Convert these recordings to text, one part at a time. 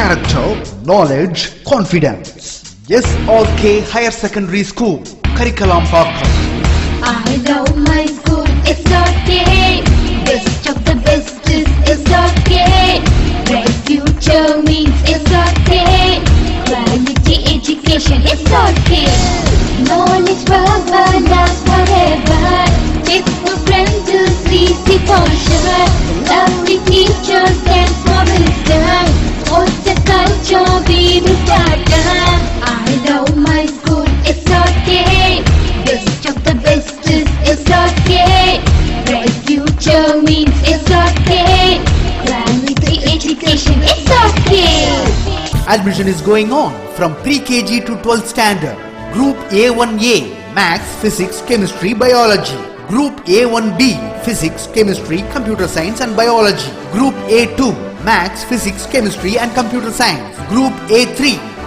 character, knowledge, confidence. SRK Higher Secondary School, Karikalambakkam. I love my school, SRK. Best of the best is SRK. Bright future means SRK. Quality education, SRK. Knowledge forever, love forever. Textbook friends, 3C for sure. Lovely teachers and promising. What's the culture we will start? I love my school, SRK. Best of the best is SRK. Bright future means SRK. Quality education, SRK. Admission is going on from pre-KG to 12th standard. Group A1A, Maths, Physics, Chemistry, Biology. Group A1B, Physics, Chemistry, Computer Science and Biology. Group A2, Maths, Physics, Chemistry and Computer Science. Group A3,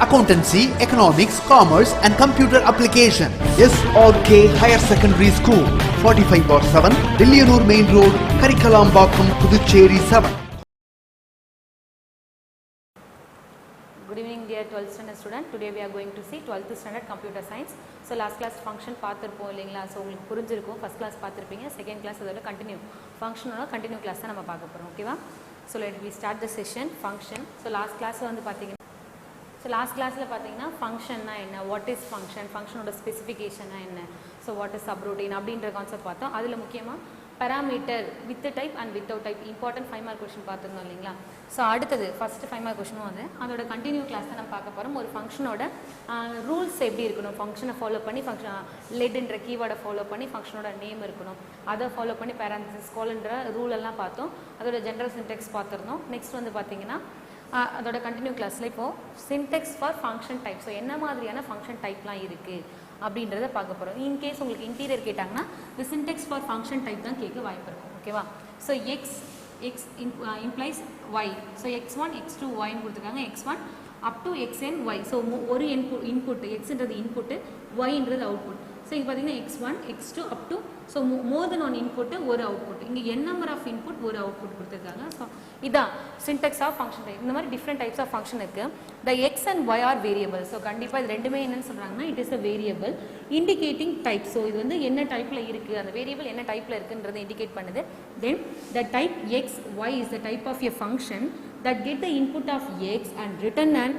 Accountancy, Economics, Commerce and Computer Application. SRK Higher Secondary School, 45/7, Dilliyanur Main Road, Karikalambakkam, Puducherry 7. Good evening dear 12th standard student. Today we are going to see 12th standard computer science. So last class function பார்த்திருப்போம் இல்லைங்களா? So உங்களுக்கு புரிஞ்சிருக்கும். First class பார்த்துருப்பீங்க. Second class அதோட continue ஃபங்க்ஷனோட continue class தான் நம்ம பார்க்க போகிறோம். ஓகேவா? So let we start the session function. So last class வந்து பார்த்தீங்கன்னா ஃபங்க்ஷன்னா என்ன, வாட் இஸ் ஃபங்க்ஷன், ஃபங்க்ஷனோட ஸ்பெசிஃபிகேஷனா என்ன, ஸோ வாட் இஸ் சப்ரூட்டீன் அப்படின்ற கான்செப்ட் பார்த்தோம். அதில் முக்கியமாக parameter with type and without type important 5 mark question பார்த்துருந்தோம் இல்லைங்களா? ஸோ அடுத்தது ஃபஸ்ட்டு 5 மார்க் கொஷினும் வந்து அதோட கண்டினியூ கிளாஸ் தான் நம்ம பார்க்க போகிறோம். ஒரு ஃபங்க்ஷனோட ரூல்ஸ் எப்படி இருக்கணும், ஃபங்க்ஷனை ஃபாலோ பண்ணி லெட்ன்ற கீவேர்டை ஃபாலோ பண்ணி ஃபங்க்ஷனோட நேம் இருக்கணும், அதை ஃபாலோ பண்ணி பேரந்திசிஸ் கால்ன்ற ரூல் எல்லாம் பார்த்தோம். அதோட ஜென்ரல் சின்டெக்ஸ் பார்த்துருந்தோம். நெக்ஸ்ட் வந்து பார்த்தீங்கன்னா அதோட கண்டினியூ கிளாஸில் இப்போது Sintex for function type, so என்ன மாதிரியான ஃபங்க்ஷன் டைப்லாம் இருக்குது அப்படின்றத பார்க்க போகிறோம். இன்கேஸ் உங்களுக்கு இன்டீரியர் கேட்டாங்கன்னா இந்த சின்டெக்ஸ் ஃபார் ஃபங்க்ஷன் டைப் தான் கேட்க வாய்ப்பு இருக்கும். ஓகேவா? So X implies Y, so x1 x2 ஒய்ன்னு கொடுத்துருக்காங்க. x1 up to xn y, so ஒரு இன்புட் எக்ஸ்ன்றது இன்புட்டு, ஒய்ன்றது அவுட்புட். ஸோ இங்கே பார்த்தீங்கன்னா x1 x2 up to, so more then one input ஒரு அவுட்புட். இங்கே n நம்பர் ஆஃப் இன்புட் ஒரு அவுட்புட் கொடுத்துருக்காங்க. ஸோ இதான் சின்டெக்ஸ் ஆஃப் ஃபங்க்ஷன் டைப். இந்த மாதிரி டிஃப்ரெண்ட் டைப்ஸ் ஆஃப் ஃபங்க்ஷன் இருக்குது. The X and Y are variable. So கண்டிப்பாக இது ரெண்டுமே என்னன்னு சொல்கிறாங்கன்னா it is a variable indicating type. So இது வந்து என்ன டைப்பில் இருக்குது, அந்த வேரியபிள் என்ன டைப்பில் இருக்குன்றதை இண்டிகேட் பண்ணுது. Then the type X Y is the type of a function that get the input of x and return an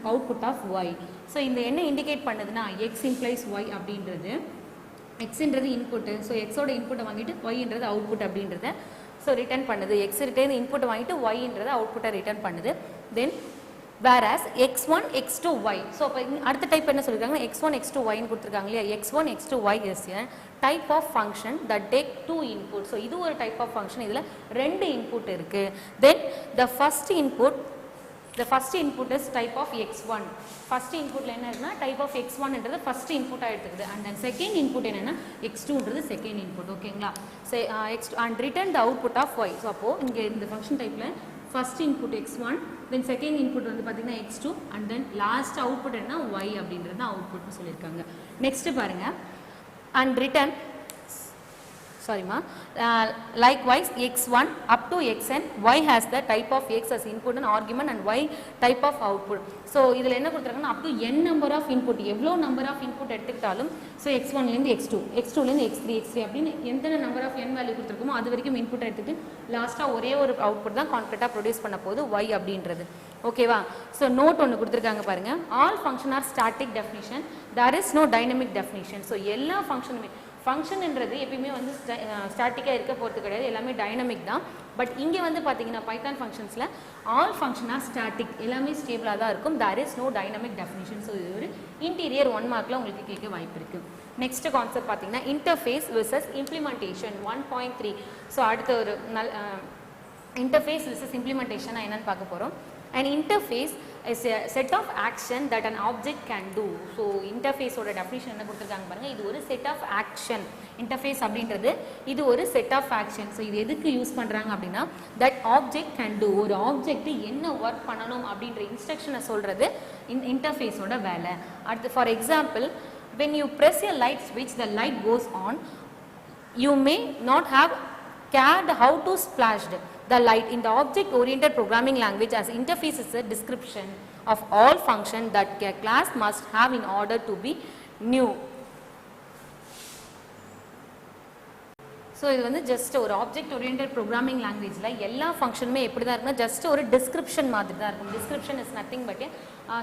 output of y. So இந்த என்ன இண்டிகேட் பண்ணுதுன்னா x implies y அப்படின்றது, எக்ஸ்ன்றது இன்புட்டு, ஸோ எக்ஸோட இன்புட்டை வாங்கிட்டு ஒய்ன்றது output அப்படின்றத so return பண்ணுது. X return இன்புட்டை வாங்கிட்டு ஒய்ன்றதை அவுட்புட்டை ரிட்டர்ன் பண்ணுது. தென் whereas x1 x2 y, so இப்போ அடுத்த டைப் என்ன சொல்லியிருக்காங்கன்னா x1 x2 yன்னு கொடுத்துருக்காங்க இல்லையா? x1 x2 y is a type of function that take 2 input. So இது ஒரு டைப் ஆஃப் ஃபங்க்ஷன், இதில் 2 இன்புட் இருக்குது. தென் the first input is type of x1. First இன்புட்டில் என்ன இருக்குன்னா டைப் ஆஃப் x1ன்றது ஃபர்ஸ்ட் இன்புட்டாக எடுத்துக்குது. அண்ட் தென் செகண்ட் இன்புட் என்னென்னா x2ன்றது second input. ஓகேங்களா? x2 and return the output of y. So அப்போது இங்கே இந்த ஃபங்க்ஷன் டைப்பில் first input x1, then second input வந்து பார்த்தீங்கன்னா x2, and then last output என்ன y அப்படின்றது அவுட்புட்னு சொல்லியிருக்காங்க. நெக்ஸ்ட்டு பாருங்கள், and return likewise x1 up to xn, y has the type of x as input and argument and y type of output. So இதில் என்ன கொடுத்துருக்காங்கன்னா up to n number of input, எவ்வளோ number of input எடுத்துக்கிட்டாலும், so x1லேருந்து x2, x2லேருந்து x3 அப்படின்னு எந்த number of n value கொடுத்துருக்கோமோ அது வரைக்கும் இன்புட் எடுத்துக்கிட்டு லாஸ்ட்டாக ஒரே ஒரு அவுட்புட் தான் கான்க்ரீட்டாக ப்ரொடியூஸ் பண்ண போது y அப்படின்றது. ஓகேவா? ஸோ நோட் ஒன்று கொடுத்துருக்காங்க பாருங்கள், all function are static definition, there is no dynamic definition. So எல்லா ஃபங்க்ஷனுமே ஃபங்க்ஷன்ன்றது எப்பயுமே வந்து ஸ்டாட்டிக்காக இருக்க போகிறது கிடையாது, எல்லாமே டைனமிக் தான். பட் இங்கே வந்து பார்த்தீங்கன்னா பைத்தான் ஃபங்க்ஷன்ஸில் ஆல் ஃபங்க்ஷன் ஆர் ஸ்டாட்டிக், எல்லாமே ஸ்டேபிளாக தான் இருக்கும். There is no dynamic definition. So இது ஒரு இன்டீரியர் 1 மார்க்கில் உங்களுக்கு கேட்க வாய்ப்பு இருக்குது. நெக்ஸ்ட் கான்செப்ட் பார்த்தீங்கன்னா இன்டர்ஃபேஸ் வெர்சஸ் இம்ப்ளிமெண்டேஷன் 1.3. ஸோ அடுத்த ஒரு இன்டர்ஃபேஸ் வெர்சஸ் இம்ப்ளிமெண்டேஷன் என்னன்னு பார்க்க போகிறோம். An interface is a set of action that an object can do. So interface ஓட definition என்ன கொடுத்துருக்காங்க பாருங்க, இது ஒரு set of action. interface அப்படின்றது இது ஒரு set of action. So இது எதுக்கு யூஸ் பண்ணுறாங்க அப்படின்னா that object can do, ஒரு ஆப்ஜெக்ட் என்ன ஒர்க் பண்ணணும் அப்படின்ற இன்ஸ்ட்ரக்ஷனை சொல்கிறது இன்டர்ஃபேஸோட வேலை. அடுத்து for example, when you press a light switch, the light goes on. You may not have cared how to splashed the light in the object oriented programming language as interface is a description of all function that a class must have in order to be new. So இது வந்து just ஒரு object oriented programming லாங்குவேஜில் எல்லா ஃபங்க்ஷனுமே எப்படி தான் இருக்குன்னா just ஒரு description மாதிரி தான் இருக்கும். Description is nothing but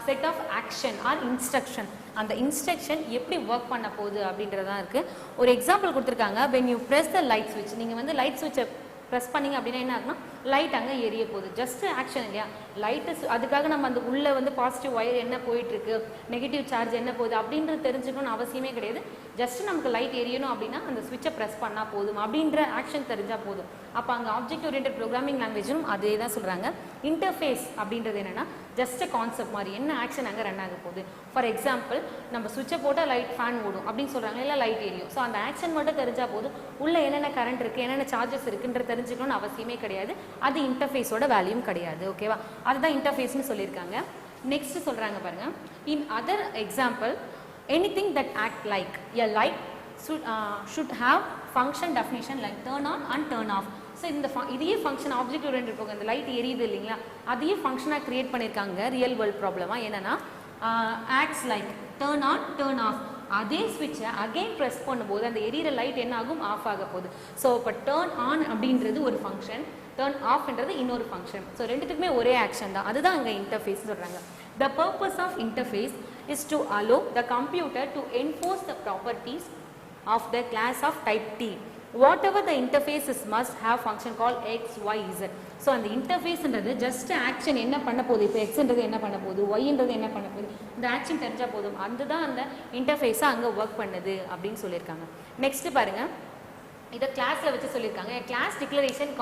set of action or instruction. அந்த இன்ஸ்ட்ரக்ஷன் எப்படி ஒர்க் பண்ண போகுது அப்படின்றதான் இருக்குது. ஒரு எக்ஸாம்பிள் கொடுத்துருக்காங்க. when you press the light switch, நீங்கள் வந்து லைட் ஸ்விட்சை ப்ரெஸ் பண்ணிங்க அப்படின்னா என்ன ஆகுனா லைட் அங்கே எரிய போகுது. ஜஸ்ட் ஆக்ஷன் இல்லையா. லைட்டு அதுக்காக நம்ம அந்த உள்ளே வந்து பாசிட்டிவ் ஒயர் என்ன போயிட்டுருக்கு, நெகட்டிவ் சார்ஜ் என்ன போகுது அப்படின்றது தெரிஞ்சுக்கணும்னு அவசியமே கிடையாது. ஜஸ்ட் நமக்கு லைட் எரியணும் அப்படின்னா அந்த ஸ்விட்சை ப்ரெஸ் பண்ணால் போதும் அப்படின்ற ஆக்ஷன் தெரிஞ்சால் போதும். அப்போ அங்கே ஆப்ஜெக்ட் ஓரியன்டட் ப்ரோக்ராமிங் லாங்குவேஜும் அதே தான் சொல்கிறாங்க. இன்டர்ஃபேஸ் அப்படின்றது என்னென்னா ஜஸ்ட் கான்செப்ட் மாதிரி என்ன ஆக்ஷன் அங்கே ரன் ஆக போகுது. ஃபார் எக்ஸாம்பிள் நம்ம ஸ்விட்சை போட்டால் லைட் ஃபேன் ஓடும் அப்படின்னு சொல்கிறாங்க, இல்லை லைட் எரியும். ஸோ அந்த ஆக்ஷன் மட்டும் தெரிஞ்சால் போதும். உள்ளே என்னென்ன கரண்ட் இருக்குது, என்னென்ன சார்ஜஸ் இருக்குன்றது தெரிஞ்சுக்கணும்னு அவசியமே கிடையாது. அது இன்டர்ஃபேஸோட வேல்யூம் கிடையாது. ஓகேவா, அதுதான் இன்டர்ஃபேஸ்னு சொல்லியிருக்காங்க. நெக்ஸ்ட் சொல்கிறாங்க பாருங்கள். In other example anything that act like a light should have function definition like turn on and turn off. So இந்த இதையே ஃபங்க்ஷன் ஆப்ஜெக்ட் ஓரியன்டட் போங்க. இந்த லைட் எரியுது இல்லைங்களா, அதையே ஃபங்க்ஷனாக க்ரியேட் பண்ணியிருக்காங்க ரியல் வேர்ல்ட் ப்ராப்ளமாக. என்னென்னா acts like turn on turn off. அதே ஸ்விட்சை அகெயின் ப்ரெஸ் பண்ணும்போது அந்த எரியிற லைட் என்ன ஆகும், ஆஃப் ஆக போகுது. ஸோ இப்போ டேர்ன் ஆன் அப்படின்றது ஒரு ஃபங்க்ஷன், டேர்ன் ஆஃப்ன்றது இன்னொரு ஃபங்க்ஷன். ஸோ ரெண்டுத்துக்குமே ஒரே ஆக்ஷன் தான். அதுதான் அங்கே இன்டர்ஃபேஸ் சொல்கிறாங்க. The purpose of interface is to allow the computer to enforce the properties of the class of type T. Whatever the interface is must have function called x, y, z. So அந்த இன்டர்ஃபேஸ்ன்றது just action என்ன பண்ண போகுது, இப்போ எக்ஸ்ன்றது என்ன பண்ண போகுது, ஒய்ன்றது என்ன பண்ண போகுது, இந்த ஆக்ஷன் தெரிஞ்சால் போதும். அதுதான் அந்த இன்டர்ஃபேஸாக அங்கே ஒர்க் பண்ணுது அப்படின்னு சொல்லியிருக்காங்க. நெக்ஸ்ட் பாருங்க, இதை கிளாஸில் வச்சு சொல்லியிருக்காங்க. Class declaration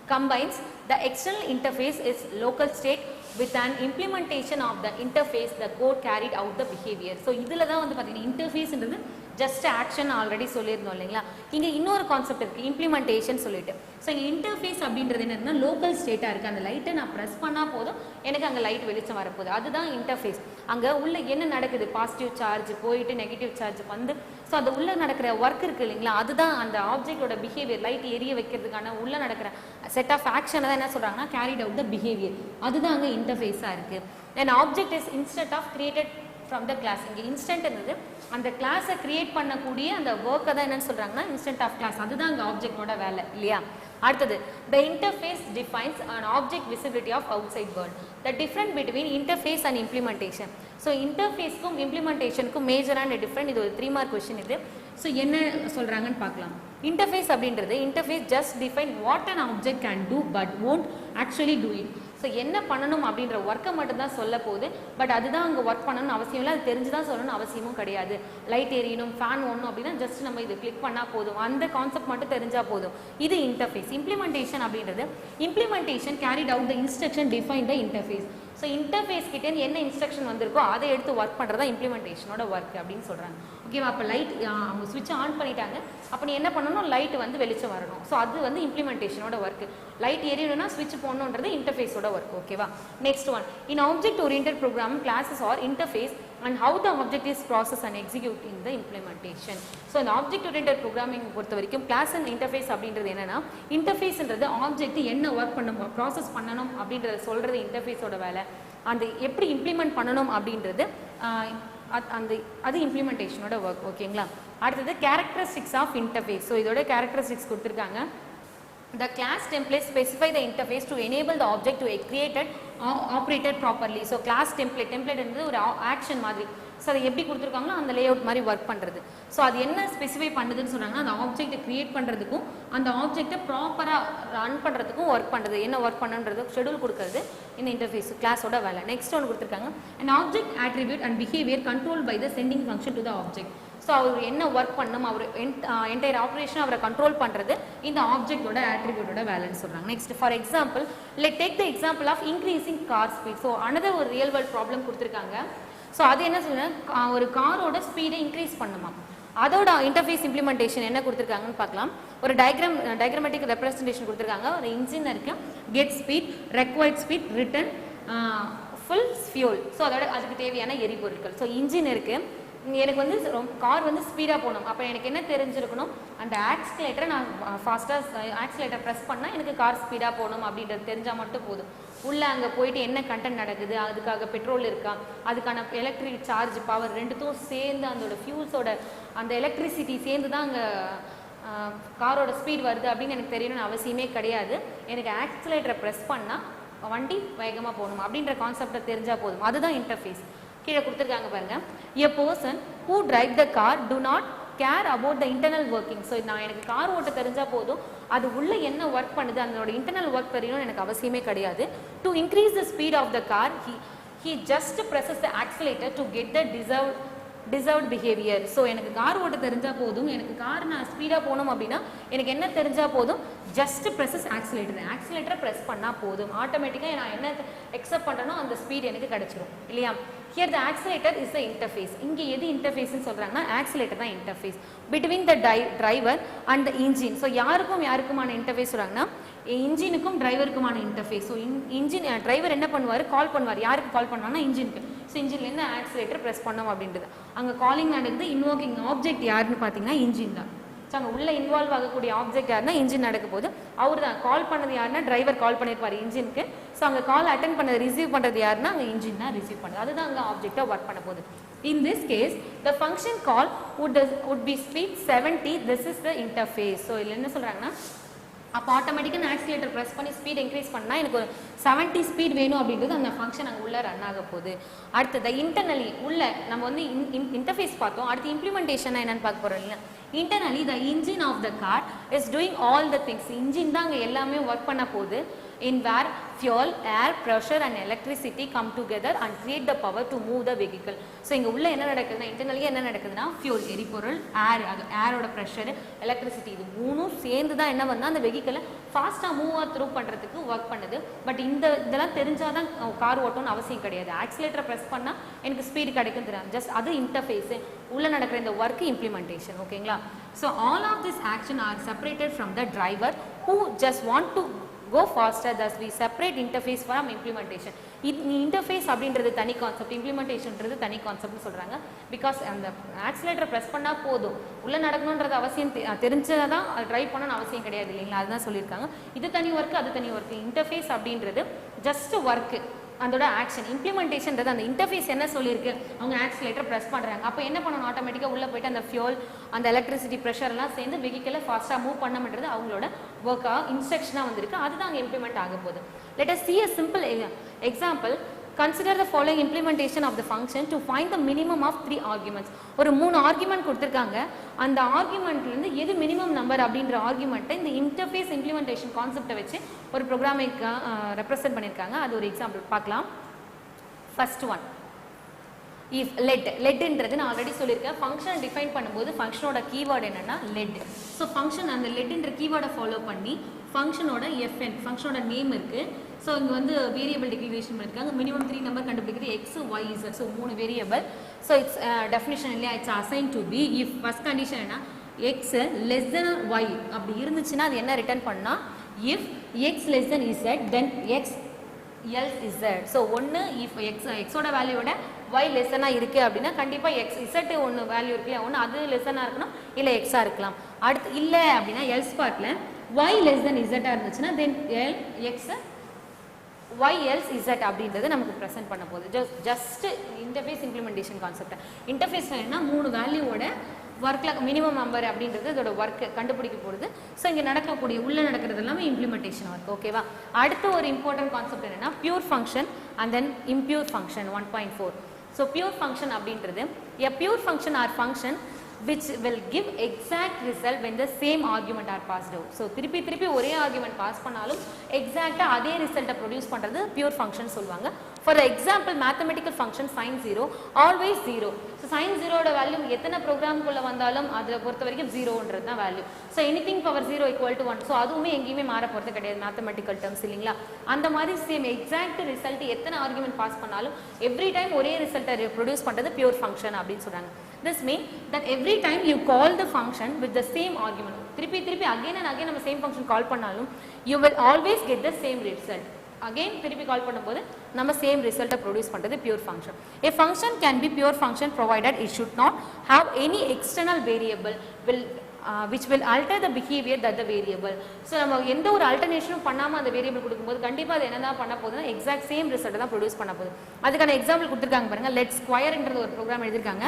combines the external interface is local state with an implementation of the interface the code carried out the behavior. So இதில் தான் வந்து பார்த்தீங்கன்னா இன்டர்ஃபேஸ்ன்றது ஜஸ்ட் ஆக்ஷன் ஆல்ரெடி சொல்லியிருந்தோம் இல்லைங்களா. இங்கே இன்னொரு கான்செப்ட் இருக்குது, இம்ப்ளிமெண்டேஷன் சொல்லிட்டு. ஸோ இங்கே இன்டர்ஃபேஸ் அப்படின்றது என்னன்னா லோக்கல் ஸ்டேட்டாக இருக்குது. அந்த லைட்டை நான் ப்ரெஸ் பண்ணால் போதும் எனக்கு அங்கே லைட் வெளிச்சம் வரப்போகுது. அதுதான் இன்டர்ஃபேஸ். அங்கே உள்ள என்ன நடக்குது, பாசிட்டிவ் சார்ஜ் போயிட்டு நெகட்டிவ் சார்ஜ் வந்து, ஸோ அது உள்ளே நடக்கிற ஒர்க் இருக்குது இல்லைங்களா, அதுதான் அந்த ஆப்ஜெக்டோட பிஹேவியர். லைட் எரிய வைக்கிறதுக்கான உள்ளே நடக்கிற செட் ஆஃப் ஆக்ஷனை தான் என்ன சொல்கிறாங்கன்னா கேரிட் அவுட் த பிஹேவியர். அதுதான் அங்கே இன்டர்ஃபேஸாக இருக்குது. An object is instant of created from the class. இங்கே இன்ஸ்டன்ட் இருந்தது, அந்த கிளாஸை கிரியேட் பண்ணக்கூடிய அந்த ஒர்க்கை தான் என்னன்னு சொல்கிறாங்கன்னா இன்ஸ்டன்ட் ஆஃப் கிளாஸ். அதுதான் அங்கே ஆப்ஜெக்டோட வேலை இல்லையா. அடுத்தது, the interface defines an object visibility of outside world. The difference between interface and implementation. So இன்டர்ஃபேஸ்க்கும் இம்ப்ளிமெண்டேஷனுக்கும் மேஜரான டிஃப்ரெண்ட். இது ஒரு 3 மார்க் கொஸ்டின் இது. ஸோ என்ன சொல்கிறாங்கன்னு பார்க்கலாம். இன்டர்ஃபேஸ் அப்படின்றது interface just define what an object can do but won't actually do it. So என்ன பண்ணணும் அப்படின்ற ஒர்க்கை மட்டும் தான் சொல்ல போகுது. பட் அதுதான் அங்கே ஒர்க் பண்ணணும்னு அவசியம் இல்லை, அது தெரிஞ்சு தான் சொல்லணும்னு அவசியமும் கிடையாது. லைட் எரியணும், ஃபேன் ஓடணும் அப்படின்னா ஜஸ்ட் நம்ம இது கிளிக் பண்ணால் போதும், அந்த கான்செப்ட் மட்டும் தெரிஞ்சால் போதும். இது இன்டர்ஃபேஸ். இம்ப்ளிமெண்டேஷன் அப்படின்றது implementation carried out the instruction define the interface. So interface கிட்டே என்ன இன்ஸ்ட்ரக்ஷன் வந்திருக்கோ அதை எடுத்து ஒர்க் பண்ணுறதா இம்ப்ளிமெண்டேஷனோட ஒர்க் அப்படின்னு சொல்கிறாங்க. ஓகேவா, அப்போ லைட் அவங்க ஸ்விட்சை ஆன் பண்ணிட்டாங்க, அப்போ நீ என்ன பண்ணணும், லைட் வந்து வெளிச்சம் வரணும். ஸோ அது வந்து இம்ப்ளிமெண்டேஷனோட ஒர்க். லைட் எரியணும்னா ஸ்விட்ச் போடணுன்றது இன்டர்ஃபேஸோட ஒர்க். ஓகேவா, next one, in object oriented program classes are interface and how the object is processed and execute in the implementation. So இந்த ஆப்ஜெக்ட் ஓரியன்டட் ப்ரோக்ராமிங் பொறுத்த வரைக்கும் கிளாஸ் அண்ட் இன்டர்ஃபேஸ் அப்படின்றது என்னன்னா, இன்டர்ஃபேஸ்ன்றது ஆப்ஜெக்ட் என்ன ஒர்க் பண்ணணும், ப்ராசஸ் பண்ணணும் அப்படின்றத சொல்கிறது இன்டர்ஃபேஸோட வேலை. அந்த எப்படி இம்ப்ளிமெண்ட் பண்ணணும் அப்படின்றது அது இம்ப்ளிமெண்டேஷனோட ஒர்க். ஓகேங்களா, அடுத்தது கேரக்டரிஸ்டிக்ஸ் ஆஃப் இன்டர்ஃபேஸ். ஸோ இதோட கேரக்டரிஸ்டிக்ஸ் கொடுத்துருக்காங்க. The class template specify the interface to enable the object to created operated properly. So class template என்பது ஒரு ஆக்ஷன் மாதிரி. ஸோ அதை எப்படி கொடுத்துருக்காங்களோ அந்த லே அவுட் மாதிரி ஒர்க் பண்ணுறது. ஸோ அது என்ன ஸ்பெசிஃபை பண்ணுதுன்னு சொன்னாங்கன்னா, அந்த ஆப்ஜெக்ட்டை கிரியேட் பண்ணுறதுக்கும் அந்த ஆப்ஜெக்ட்டை ப்ராப்பராக ரன் பண்ணுறதுக்கும் ஒர்க் பண்ணுறது, என்ன ஒர்க் பண்ணுன்றது ஷெடியூல் கொடுக்குறது இந்த இன்டர்ஃபேஸ் கிளாஸோட வேலை. நெக்ஸ்ட் ஒன்று கொடுத்துருக்காங்க, an object attribute and behavior controlled by the sending function to the object. So அவர் என்ன ஒர்க் பண்ணணும், அவர் என்டையர் ஆப்ரேஷன் அவரை கண்ட்ரோல் பண்ணுறது இந்த ஆப்ஜெக்டோட ஆட்ரிபியூட்டோட வேலைன்னு சொல்கிறாங்க. Next, for example let take the example of increasing car speed. So another ஒரு ரியல் வேர்ல்ட் ப்ராப்ளம் கொடுத்துருக்காங்க. ஸோ அது என்ன சொல்லுன்னா, ஒரு காரோட ஸ்பீடை இன்க்ரீஸ் பண்ணுமா, அதோட இன்டர்ஃபேஸ் இம்ப்ளிமெண்டேஷன் என்ன கொடுத்துருக்காங்கன்னு பார்க்கலாம். ஒரு டயக்ராமேட்டிக் ரெப்ரஸன்டேஷன் கொடுத்துருக்காங்க. ஒரு இன்ஜின் இருக்குது, get speed, required speed, return, full fuel. So அதோட அதுக்கு தேவையான எரிபொருட்கள். ஸோ இன்ஜின் இருக்குது, எனக்கு வந்து கார் வந்து ஸ்பீடாக போகணும். அப்போ எனக்கு என்ன தெரிஞ்சிருக்கணும், அந்த ஆக்சிலேட்டரை நான் ஃபாஸ்ட்டாக ஆக்சிலேட்டர் ப்ரெஸ் பண்ணால் எனக்கு கார் ஸ்பீடாக போகணும் அப்படின்றது தெரிஞ்சால் மட்டும் போதும். உள்ளே அங்கே போயிட்டு என்ன கண்டென்ட் நடக்குது, அதுக்காக பெட்ரோல் இருக்கா, அதுக்கான எலக்ட்ரிக் சார்ஜ் பவர் ரெண்டுத்தும் சேர்ந்து அதோட ஃபியூல்ஸோட அந்த எலக்ட்ரிசிட்டி சேர்ந்து தான் அங்கே காரோட ஸ்பீட் வருது அப்படின்னு எனக்கு தெரியணும்னு அவசியமே கிடையாது. எனக்கு ஆக்சிலேட்டரை ப்ரெஸ் பண்ணால் வண்டி வேகமாக போகணும் அப்படின்ற கான்செப்டை தெரிஞ்சால் போதும். அதுதான் இன்டர்ஃபேஸ். கீழே கொடுத்துருக்காங்க பாருங்க. A person who drive the car to not care about the internal working. So நான் எனக்கு கார் ஓட்ட தெரிஞ்சால் போதும், அது உள்ளே என்ன ஒர்க் பண்ணுது அதனோட இன்டர்னல் ஒர்க் தெரியணும்னு எனக்கு அவசியமே கிடையாது. To increase the speed of the car he just presses the accelerator to get the deserved behavior. So எனக்கு கார் ஓட்ட தெரிஞ்சால் போதும், எனக்கு கார் நான் ஸ்பீடாக போகணும் அப்படின்னா எனக்கு என்ன தெரிஞ்சால் போதும், ஜஸ்ட் ப்ரெஸஸ் ஆக்சிலேட்டரை ப்ரெஸ் பண்ணால் போதும், ஆட்டோமேட்டிக்காக நான் என்ன எக்ஸப்ட் பண்ணுறனோ அந்த ஸ்பீட் எனக்கு கிடச்சிரும் இல்லையா. Here the accelerator is the interface. இங்கே எது இன்டர்ஃபேஸ்ன்னு சொல்கிறாங்கன்னா ஆக்சிலேட்டர் தான் interface between the driver and the engine. So யாருக்குமான இன்டர்ஃபேஸ் சொல்கிறாங்கன்னா இன்ஜினுக்கும் டிரைவருக்குமான இன்டர்ஃபேஸ். ஸோ இன்ஜின் டிரைவர் என்ன பண்ணுவார், கால் பண்ணுவார். யாருக்கு கால் பண்ணுவாங்கன்னா இன்ஜினுக்கு. ஸோ இன்ஜின்லேருந்து ஆக்சிலேட்டர் ப்ரெஸ் பண்ணோம் அப்படின்றது. அங்கே காலிங் நடக்குது. இன்வோக்கிங் ஆப்ஜெக்ட் யாருன்னு பார்த்தீங்கன்னா இன்ஜின் தான். ஸோ அங்கே உள்ளே இன்வால்வ் ஆகக்கூடிய ஆப்ஜெக்ட் யாருன்னா இன்ஜின் நடக்க போது. அவர் தான் கால் பண்ணது யாருன்னா டிரைவர் கால் பண்ணியிருப்பார் இன்ஜினுக்கு. ஸோ அங்கே கால் அட்டன் பண்ணது ரிசீவ் பண்ணுறது யாருன்னா அங்கே இன்ஜின் தான் ரிசீவ் பண்ணுறது. அதுதான் அங்கே ஆப்ஜெக்டாக ஒர்க் பண்ண போகுது. In this case, the function call would be speed 70. This is the interface. So இதில் என்ன சொல்கிறாங்கன்னா, அப்போ ஆட்டோமேட்டிக்காக ஆக்சிலேட்டர் ப்ரெஸ் பண்ணி ஸ்பீட் இன்க்ரீஸ் பண்ணால் எனக்கு ஒரு 70 ஸ்பீட் வேணும் அப்படின்றது அந்த ஃபங்க்ஷன் அங்கே உள்ளே ரன் ஆக போகுது. அடுத்தது இன்டர்னலி உள்ள நம்ம வந்து இன்டர்ஃபேஸ் பார்த்தோம். அடுத்து இம்ப்ளிமெண்டேஷன் என்னன்னு பார்க்க போகிறோம் இல்லையா. Internally the engine of the car is doing all the things. Engine தான் அங்கே எல்லாமே ஒர்க் பண்ண போகுது. In where fuel, air, pressure and electricity come together and create the power to move the vehicle. So இங்க உள்ள என்ன நடக்குதுன்னா internally என்ன நடக்குதுன்னா fuel எரிபொருள், ஏரோட ப்ரெஷர், எலக்ட்ரிசிட்டி இது மூணும் சேர்ந்து தான் என்ன பண்ணா அந்த வெஹிக்கிளை ஃபாஸ்ட்டாக மூவ் த்ரூ பண்ணுறதுக்கு ஒர்க் பண்ணுது. பட் இதெல்லாம் தெரிஞ்சாதான் கார் ஓட்டணும்னு அவசியம் கிடையாது. ஆக்சிலேட்டரை ப்ரெஸ் பண்ணால் எனக்கு ஸ்பீடு கிடைக்கும் தெரியாது. ஜஸ்ட் அது இன்டர்ஃபேஸு உள்ள நடக்கிற இந்த ஒர்க் இம்ப்ளிமெண்டேஷன். ஓகேங்களா. So all of this action are separated from the driver who just want to go faster. Thus we separate interface from implementation. Interface அப்படின்றது தனி கான்செப்ட், இம்ப்ளிமெண்டேஷன்ன்றது தனி கான்செப்ட்னு சொல்கிறாங்க. பிகாஸ் அந்த ஆக்சிலேட்டரை ப்ரெஸ் பண்ணால் போதும், உள்ளே நடக்கணுன்றது அவசியம் தெரிஞ்சதை தான் ட்ரைவ் பண்ணணும்னு அவசியம் கிடையாது இல்லைங்களா. அதுதான் சொல்லியிருக்காங்க. இது தனி ஒர்க்கு, அது தனி ஒர்க்கு. இன்டர்ஃபேஸ் அப்படின்றது ஜஸ்ட் ஒர்க்கு, அதோட ஆக்ஷன். இம்ப்ளிமெண்டேஷன்றது அந்த இன்டர்ஃபேஸ் என்ன சொல்லியிருக்கு, அவங்க ஆக்சிலேட்டர் ப்ரெஸ் பண்ணுறாங்க. அப்போ என்ன பண்ணணும், ஆட்டோமேட்டிக்காக உள்ளே போய்ட்டு அந்த ஃபியூல், அந்த எலக்ட்ரிசிட்டி, ப்ரெஷர்லாம் சேர்ந்து வெஹிக்கிளை ஃபாஸ்ட்டாக மூவ் பண்ணணுன்றது அவங்களோட ஒர்க்காக இன்ஸ்ட்ரக்ஷனாக வந்திருக்கு. அதுதான் அங்கே இம்ப்ளிமெண்ட் ஆக போகுது. Let us see a simple example. Consider the following implementation of the function to find the minimum of 3 arguments. ஒரு 3 ஆர்குமெண்ட் கொடுத்துருக்காங்க. அந்த ஆர்குமெண்ட்லேருந்து எது மினிமம் நம்பர் அப்படின்ற ஆர்குமெண்ட்டை இந்த இன்டர்ஃபேஸ் இம்ப்ளிமெண்டேஷன் கான்செப்டை வச்சு ஒரு ப்ரோக்ராமை ரெப்ரசென்ட் பண்ணியிருக்காங்க. அது ஒரு எக்ஸாம்பிள் பார்க்கலாம். ஃபர்ஸ்ட் ஒன், இஃப் லெட்ன்றது நான் ஆல்ரெடி சொல்லியிருக்கேன். ஃபங்க்ஷனை டிஃபைன் பண்ணும்போது ஃபங்க்ஷனோட கீவேர்டு என்னென்னா லெட். ஸோ ஃபங்க்ஷன் அந்த லெட்ன்ற கீவேர்டை ஃபாலோ பண்ணி ஃபங்க்ஷனோட எஃப்என் ஃபங்க்ஷனோட நேம் இருக்குது. ஸோ இங்கே வந்து வேரியபிள் டிக்ளரேஷன் பண்ணியிருக்காங்க. மினிமம் 3 நம்பர் கண்டுபிடிக்கிறது X Y Z. So 3 variable. So it's definition இல்லையா, it's assign to be. If first condition என்ன, எக்ஸ் லெஸ் தென் ஒய் அப்படி இருந்துச்சுன்னா அது என்ன ரிட்டர்ன் பண்ணால், if X less than Z then X else Z. So ஒன்று if எக்ஸோட வேல்யூவோட Y லெசனாக இருக்குது அப்படின்னா கண்டிப்பாக எக்ஸ் இசட்டு ஒன்று வேல்யூ இருக்குல்லையா, ஒன்று அது லெசனாக இருக்கணும், இல்லை எக்ஸாக இருக்கலாம். அடுத்து இல்லை அப்படின்னா எல்ஸ் பார்ட்டில் ஒய் லெஸ் தென் இசட்டாக இருந்துச்சுன்னா then L X Y else Z அப்படின்றது நமக்கு ப்ரெசென்ட் பண்ண போகுது. Just interface implementation concept. Interface என்ன, 3 வேல்யூவோட ஒர்க்கில் மினிமம் நம்பர் அப்படின்றது இதோட ஒர்க்கு கண்டுபிடிக்க போகிறது. ஸோ இங்கே நடக்கக்கூடிய உள்ளே நடக்கிறது எல்லாமே இம்ப்ளிமெண்டேஷன் ஒர்க். ஓகேவா. அடுத்து ஒரு இம்பார்ட்டன்ட் கான்செப்ட் என்னென்னா pure function and then impure function 1.4. So pure function அப்படின்றது a pure function or function which will give exact result when the same argument are passed out. So திருப்பி ஒரே argument pass பண்ணாலும் எக்ஸாக்டாக அதே ரிசல்ட்டை produce பண்ணுறது pure function சொல்லுவாங்க. For example mathematical function sin 0 always 0. So sin 0ஓட value எத்தனை ப்ரோக்ராம்குள்ளே வந்தாலும் அதில் பொறுத்த வரைக்கும் 0ன்றது தான் value. So anything power 0 = 1. So அதுவுமே எங்கேயுமே மாற போகிறது கிடையாது மேத்தமெட்டிக்கல் டேர்ம்ஸ் இல்லைங்களா. அந்த மாதிரி சேம் எக்ஸாக்ட் ரிசல்ட் எத்தனை ஆர்குமெண்ட் பாஸ் பண்ணாலும் எவ்ரி டைம் ஒரே ரிசல்ட்டை ப்ரொடியூஸ் பண்ணுறது பியூர் ஃபங்க்ஷன் அப்படின்னு சொல்கிறாங்க. This means that every time you call the function with the same argument, திருப்பி again and again நம்ம same function call பண்ணாலும் you will always get the same result. Again திருப்பி கால் பண்ணும்போது நம்ம சேம் ரிசல்ட்டை ப்ரொடியூஸ் பண்ணுறது pure function. A function can be pure function provided it should not have any external variable which will alter the behavior that the variable. So நம்ம எந்த ஒரு அல்டர்னேஷனும் பண்ணாமல் அந்த வேரியபிள் கொடுக்கும்போது கண்டிப்பாக அது என்ன பண்ண போகுதுன்னா எக்ஸாக்ட் சேம் ரிசல்ட் தான் ப்ரொடியூஸ் பண்ண போகுது. அதுக்கான எக்ஸாம்பிள் கொடுத்துருக்காங்க பாருங்க. லெட் ஸ்கொயர்ன்றது ஒரு ப்ரோக்ராம் எழுதிருக்காங்க.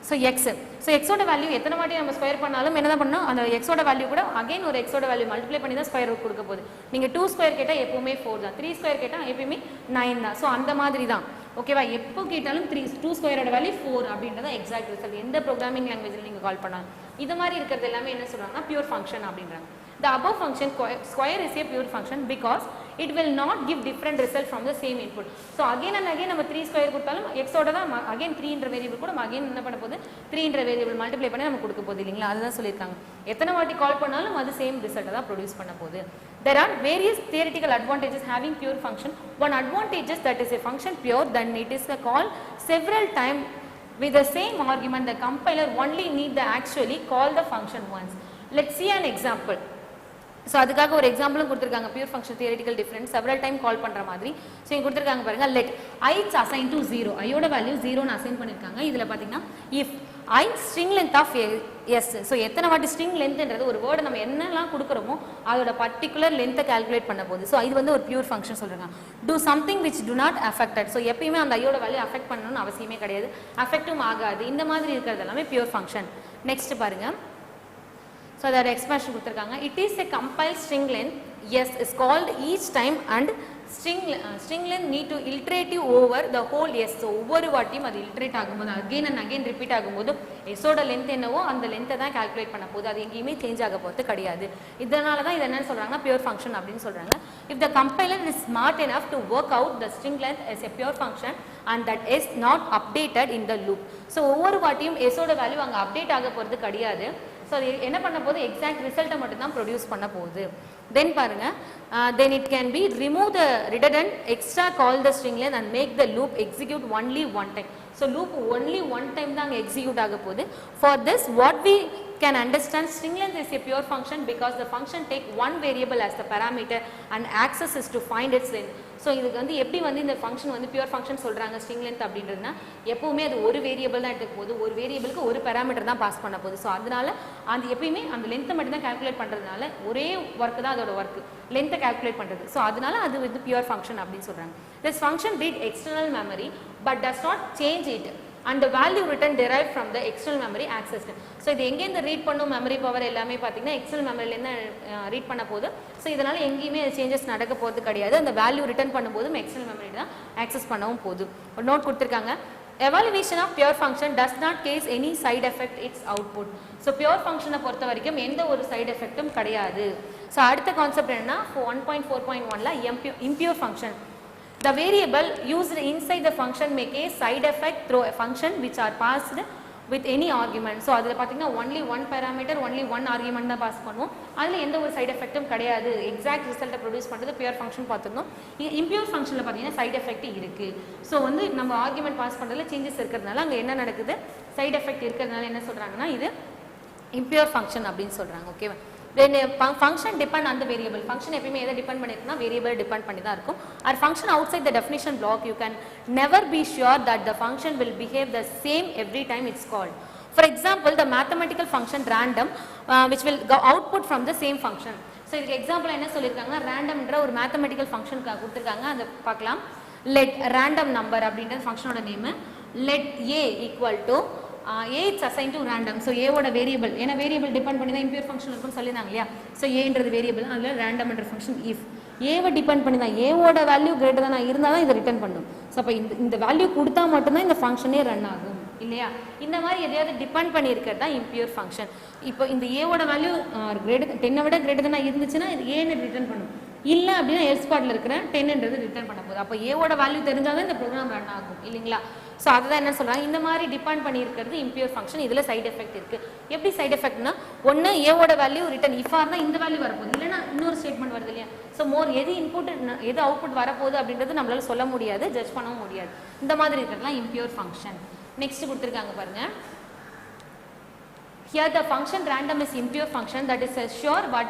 ஸோ எக்ஸ், ஸோ எக்ஸோட வேல்யூ எத்தனை வாட்டி நம்ம ஸ்கொயர் பண்ணாலும் என்ன தான் பண்ணணும், அந்த எக்ஸோட வேல்யூ கூட அகைன் ஒரு எக்ஸோட வேல்யூ மல்டிப்ளை பண்ணி தான் ஸ்கொயர் ரூட் கொடுக்க போகுது. நீங்கள் 2 ஸ்கொயர் கேட்டால் எப்பவுமே 4 தான், 3 ஸ்கொயர் கேட்டால் எப்பவுமே 9 தான். ஸோ அந்த மாதிரி தான் ஓகேவா. எப்போ கேட்டாலும் 2 ஸ்கொயரோட வேல்யூ 4 அப்படின்றத எக்ஸாக்ட் ரிசல்ட் எந்த ப்ரோக்ராமிங் லாங்குவேஜில் நீங்கள் கால் பண்ணாலும். இது மாதிரி இருக்கிறது எல்லாமே என்ன சொல்கிறாங்கன்னா பியூர் ஃபங்க்ஷன் அப்படின்றாங்க. The above function square is a pure function because it will not give different result from the same input. So again and again நம்ம 3 ஸ்கொயர் கொடுத்தாலும் எக்ஸோட தான் again 3ன்ற வேரியபிள் கூட நம்ம again என்ன பண்ண போகுது 3ன்ற வேரியபிள் மல்டிப்ளை பண்ணி நம்ம கொடுக்க போகுது இல்லைங்களா. அதுதான் சொல்லியிருக்காங்க. எத்தனை வாட்டி கால் பண்ணாலும் அது சேம் ரிசல்ட்டை தான் ப்ரொடியூஸ் பண்ண போகுது. There are various theoretical advantages having pure function. One advantage is that is a function pure, then it is called several times with the same argument. The compiler only need to actually call the function once. Let's see an example. So அதுக்காக ஒரு எக்ஸாம்பிளும் கொடுத்துருக்காங்க. Pure function theoretical difference several time call பண்ணுற மாதிரி. So இங்கே கொடுத்துருக்காங்க பாருங்க. Let I assign to 0, ஐயோட value 0ன்னு assign பண்ணியிருக்காங்க. இதில் பார்த்தீங்கன்னா if I string length of S, so எத்தனை வாட்டி ஸ்ட்ரிங் லென்த்ன்றது ஒரு வேர்டு நம்ம என்னெல்லாம் கொடுக்குறோமோ அதோட பர்டிகுலர் லென்த்தை கால்குலேட் பண்ண போகுது. ஸோ இது வந்து ஒரு பியூர் ஃபங்க்ஷன் சொல்கிறாங்க. Do something which to not affected, so எப்பயுமே அந்த ஐயோட வேல்யூ அஃபெக்ட் பண்ணணும்னு அவசியமே கிடையாது, அஃபெக்டும் ஆகாது. இந்த மாதிரி இருக்கிறது எல்லாமே பியூர் ஃபங்க்ஷன். நெக்ஸ்ட் பாருங்க. So that expression கொடுத்திருக்காங்க. It is a compiled string length yes is called each time and string length need to iterative over the whole yes. So ஒவ்வொரு வாட்டியும் அது இல்ட்ரேட் ஆகும்போது again and again repeat ஆகும்போது எஸோட length என்னவோ அந்த லென்த்தை தான் கால்குலேட் பண்ண போகுது. அது எங்கேயுமே சேஞ்ச் ஆக போகிறது கிடையாது. இதனால தான் இது என்னன்னு சொல்கிறாங்கன்னா பியூர் ஃபங்க்ஷன் அப்படின்னு சொல்கிறாங்க. If the compiler is smart enough to work out the string length as a pure function and that is not updated in the loop. So ஒவ்வொரு வாட்டியும் எஸோட வேல்யூ அங்கே அப்டேட் ஆக போகிறது கிடையாது. ஸோ அது என்ன பண்ண போகுது எக்ஸாக்ட் ரிசல்ட்டை மட்டும் தான் ப்ரொடியூஸ் பண்ண போகுது. தென் பாருங்க, then it can be remove the redundant extra call the string length and make the loop execute only one time. So loop only one time தான் அங்கே எக்ஸிக்யூட் ஆக போகுது. For this what we can understand string length is a pure function because the function take one variable as the parameter and access is to find its length. So இதுக்கு வந்து எப்படி வந்து இந்த function வந்து pure function சொல்கிறாங்க string length அப்படின்றதுனா எப்போவுமே அது ஒரு வேரியபிள் தான் எடுத்துக்க போகுது, ஒரு வேரியபிளுக்கு ஒரு பேராமீட்டர் தான் பாஸ் பண்ண போகுது. ஸோ அதனால அது எப்பயுமே அந்த லென்த்தை மட்டும் தான் கால்குலேட் பண்ணுறதுனால ஒரே ஒர்க்கு தான் அதோட ஒர்க்கு, லென்த்தை கால்குலேட் பண்ணுறது. ஸோ அதனால அது வந்து பியூர் ஃபங்க்ஷன் அப்படின்னு சொல்கிறாங்க. This function read external memory but does not change it and the value written derived from the external memory accessed. So இது எங்கேருந்து ரீட் பண்ணும் மெமரி பவர் எல்லாமே பார்த்தீங்கன்னா எக்ஸ்டர்னல் மெமரியிலேருந்து ரீட் பண்ண போகுது. ஸோ இதனால் எங்கேயுமே சேஞ்சஸ் நடக்க போகிறது கிடையாது. அந்த வேல்யூ ரிட்டர்ன் பண்ணும்போதும் எக்ஸ்டர்னல் மெமரி தான் ஆக்சஸ் பண்ணவும் போகுது. ஒரு நோட் கொடுத்துருக்காங்க. Evaluation of pure function does not cause any side effect its output. So pure ஃபங்க்ஷனை பொறுத்த வரைக்கும் எந்த ஒரு சைடு எஃபெக்ட்டும் கிடையாது. ஸோ அடுத்த கான்செப்ட் என்னன்னா 1.4.1ல impure function. The variable used inside the function make a side effect through a function which are passed with any argument. So அதில் பார்த்தீங்கன்னா only one parameter only one argument தான் pass பண்ணுவோம். அதில் எந்த ஒரு side எஃபெக்ட்டும் கிடையாது. எக்ஸாக்ட் ரிசல்ட்டை ப்ரொடியூஸ் பண்ணுறது பியூர் ஃபங்க்ஷன் பார்த்துருந்தோம். இம்பியூர் ஃபங்க்ஷனில் பார்த்தீங்கன்னா சைடு எஃபெக்ட் இருக்குது. ஸோ வந்து நம்ம ஆர்குமெண்ட் பாஸ் பண்ணுறதுல சேஞ்சஸ் இருக்கிறதுனால அங்கே என்ன நடக்குது, சைடு எஃபெக்ட் இருக்கிறதுனால என்ன சொல்கிறாங்கன்னா இது இம்பியூர் ஃபங்க்ஷன் அப்படின்னு சொல்கிறாங்க. ஓகேவா. When a function depend on the variable, function எப்பயுமே எதை டிபெண்ட் பண்ணிருக்குன்னா வேரியபிள் டிபெண்ட் பண்ணி தான் இருக்கும். Or function outside the definition block, you can never be sure that the function will behave the same every time it's called. For example, the mathematical function random which will go output from the same function. So இதுக்கு example என்ன சொல்லியிருக்காங்கன்னா randomன்ற ஒரு mathematical function கொடுத்துருக்காங்க. அதை பார்க்கலாம். Let random number அப்படின்ற ஃபங்க்ஷனோட name. Let a equal to a is assigned to random. So ஏவோட வேரியபிள், ஏன்னா வேரியபிள் டிபெண்ட் பண்ணி தான் இம்பியூர் ஃபங்க்ஷன் இருக்குன்னு சொல்லியிருந்தாங்க இல்லையா. ஸோ ஏன்றது வேரியபிள், அதில் ரேண்டம் என்ற ஃபங்க்ஷன் இஃப் ஏவை டிபெண்ட் பண்ணி தான் ஏவோட வேல்யூ கிரேட்டர் தான் இருந்தால் தான் இதை ரிட்டர்ன் பண்ணும். ஸோ அப்போ இந்த வேல்யூ கொடுத்தா மட்டும்தான் இந்த ஃபங்க்ஷனே ரன் ஆகும் இல்லையா. இந்த மாதிரி எதையாவது டிபெண்ட் பண்ணியிருக்கிறது தான் இம்பியூர் ஃபங்க்ஷன். இப்போ இந்த ஏவோட வேல்யூ கிரேட்டர் 10 விட கிரேட்டர் தான் இருந்துச்சுன்னா இது ஏன்னு ரிட்டர்ன் பண்ணும். இல்லை அப்படின்னா எல்ஸ் பார்ட்டில் இருக்கிற 10ன்றது ரிட்டர்ன் பண்ண போகுது. அப்போ ஏவோட வேல்யூ தெரிஞ்சால் தான் இந்த ப்ரோக்ராம் ரன் ஆகும் இல்லைங்களா. ஸோ அதுதான் என்ன சொல்கிறாங்க, இந்த மாதிரி டிபெண்ட் பண்ணியிருக்கிறது இம்பியூர் ஃபங்க்ஷன். இதில் சைடு எஃபெக்ட் இருக்குது. எப்படி சைடு எஃபெக்ட்னா, ஒன்று ஏவோட வேல்யூ ரிட்டர்ன் இஃபாக இருந்தால் இந்த வேல்யூ வரப்போகுது, இல்லைன்னா இன்னொரு ஸ்டேட்மெண்ட் வருது இல்லையா. ஸோ எது இன்புட் எது அவுட்புட் வரப்போகுது அப்படின்றது நம்மளால சொல்ல முடியாது, ஜட்ஜ் பண்ணவும் முடியாது. இந்த மாதிரி இருக்கிறதுலாம் இம்பியூர் ஃபங்க்ஷன். நெக்ஸ்ட் கொடுத்துருக்காங்க பாருங்க. Here the function random is impure function that is sure but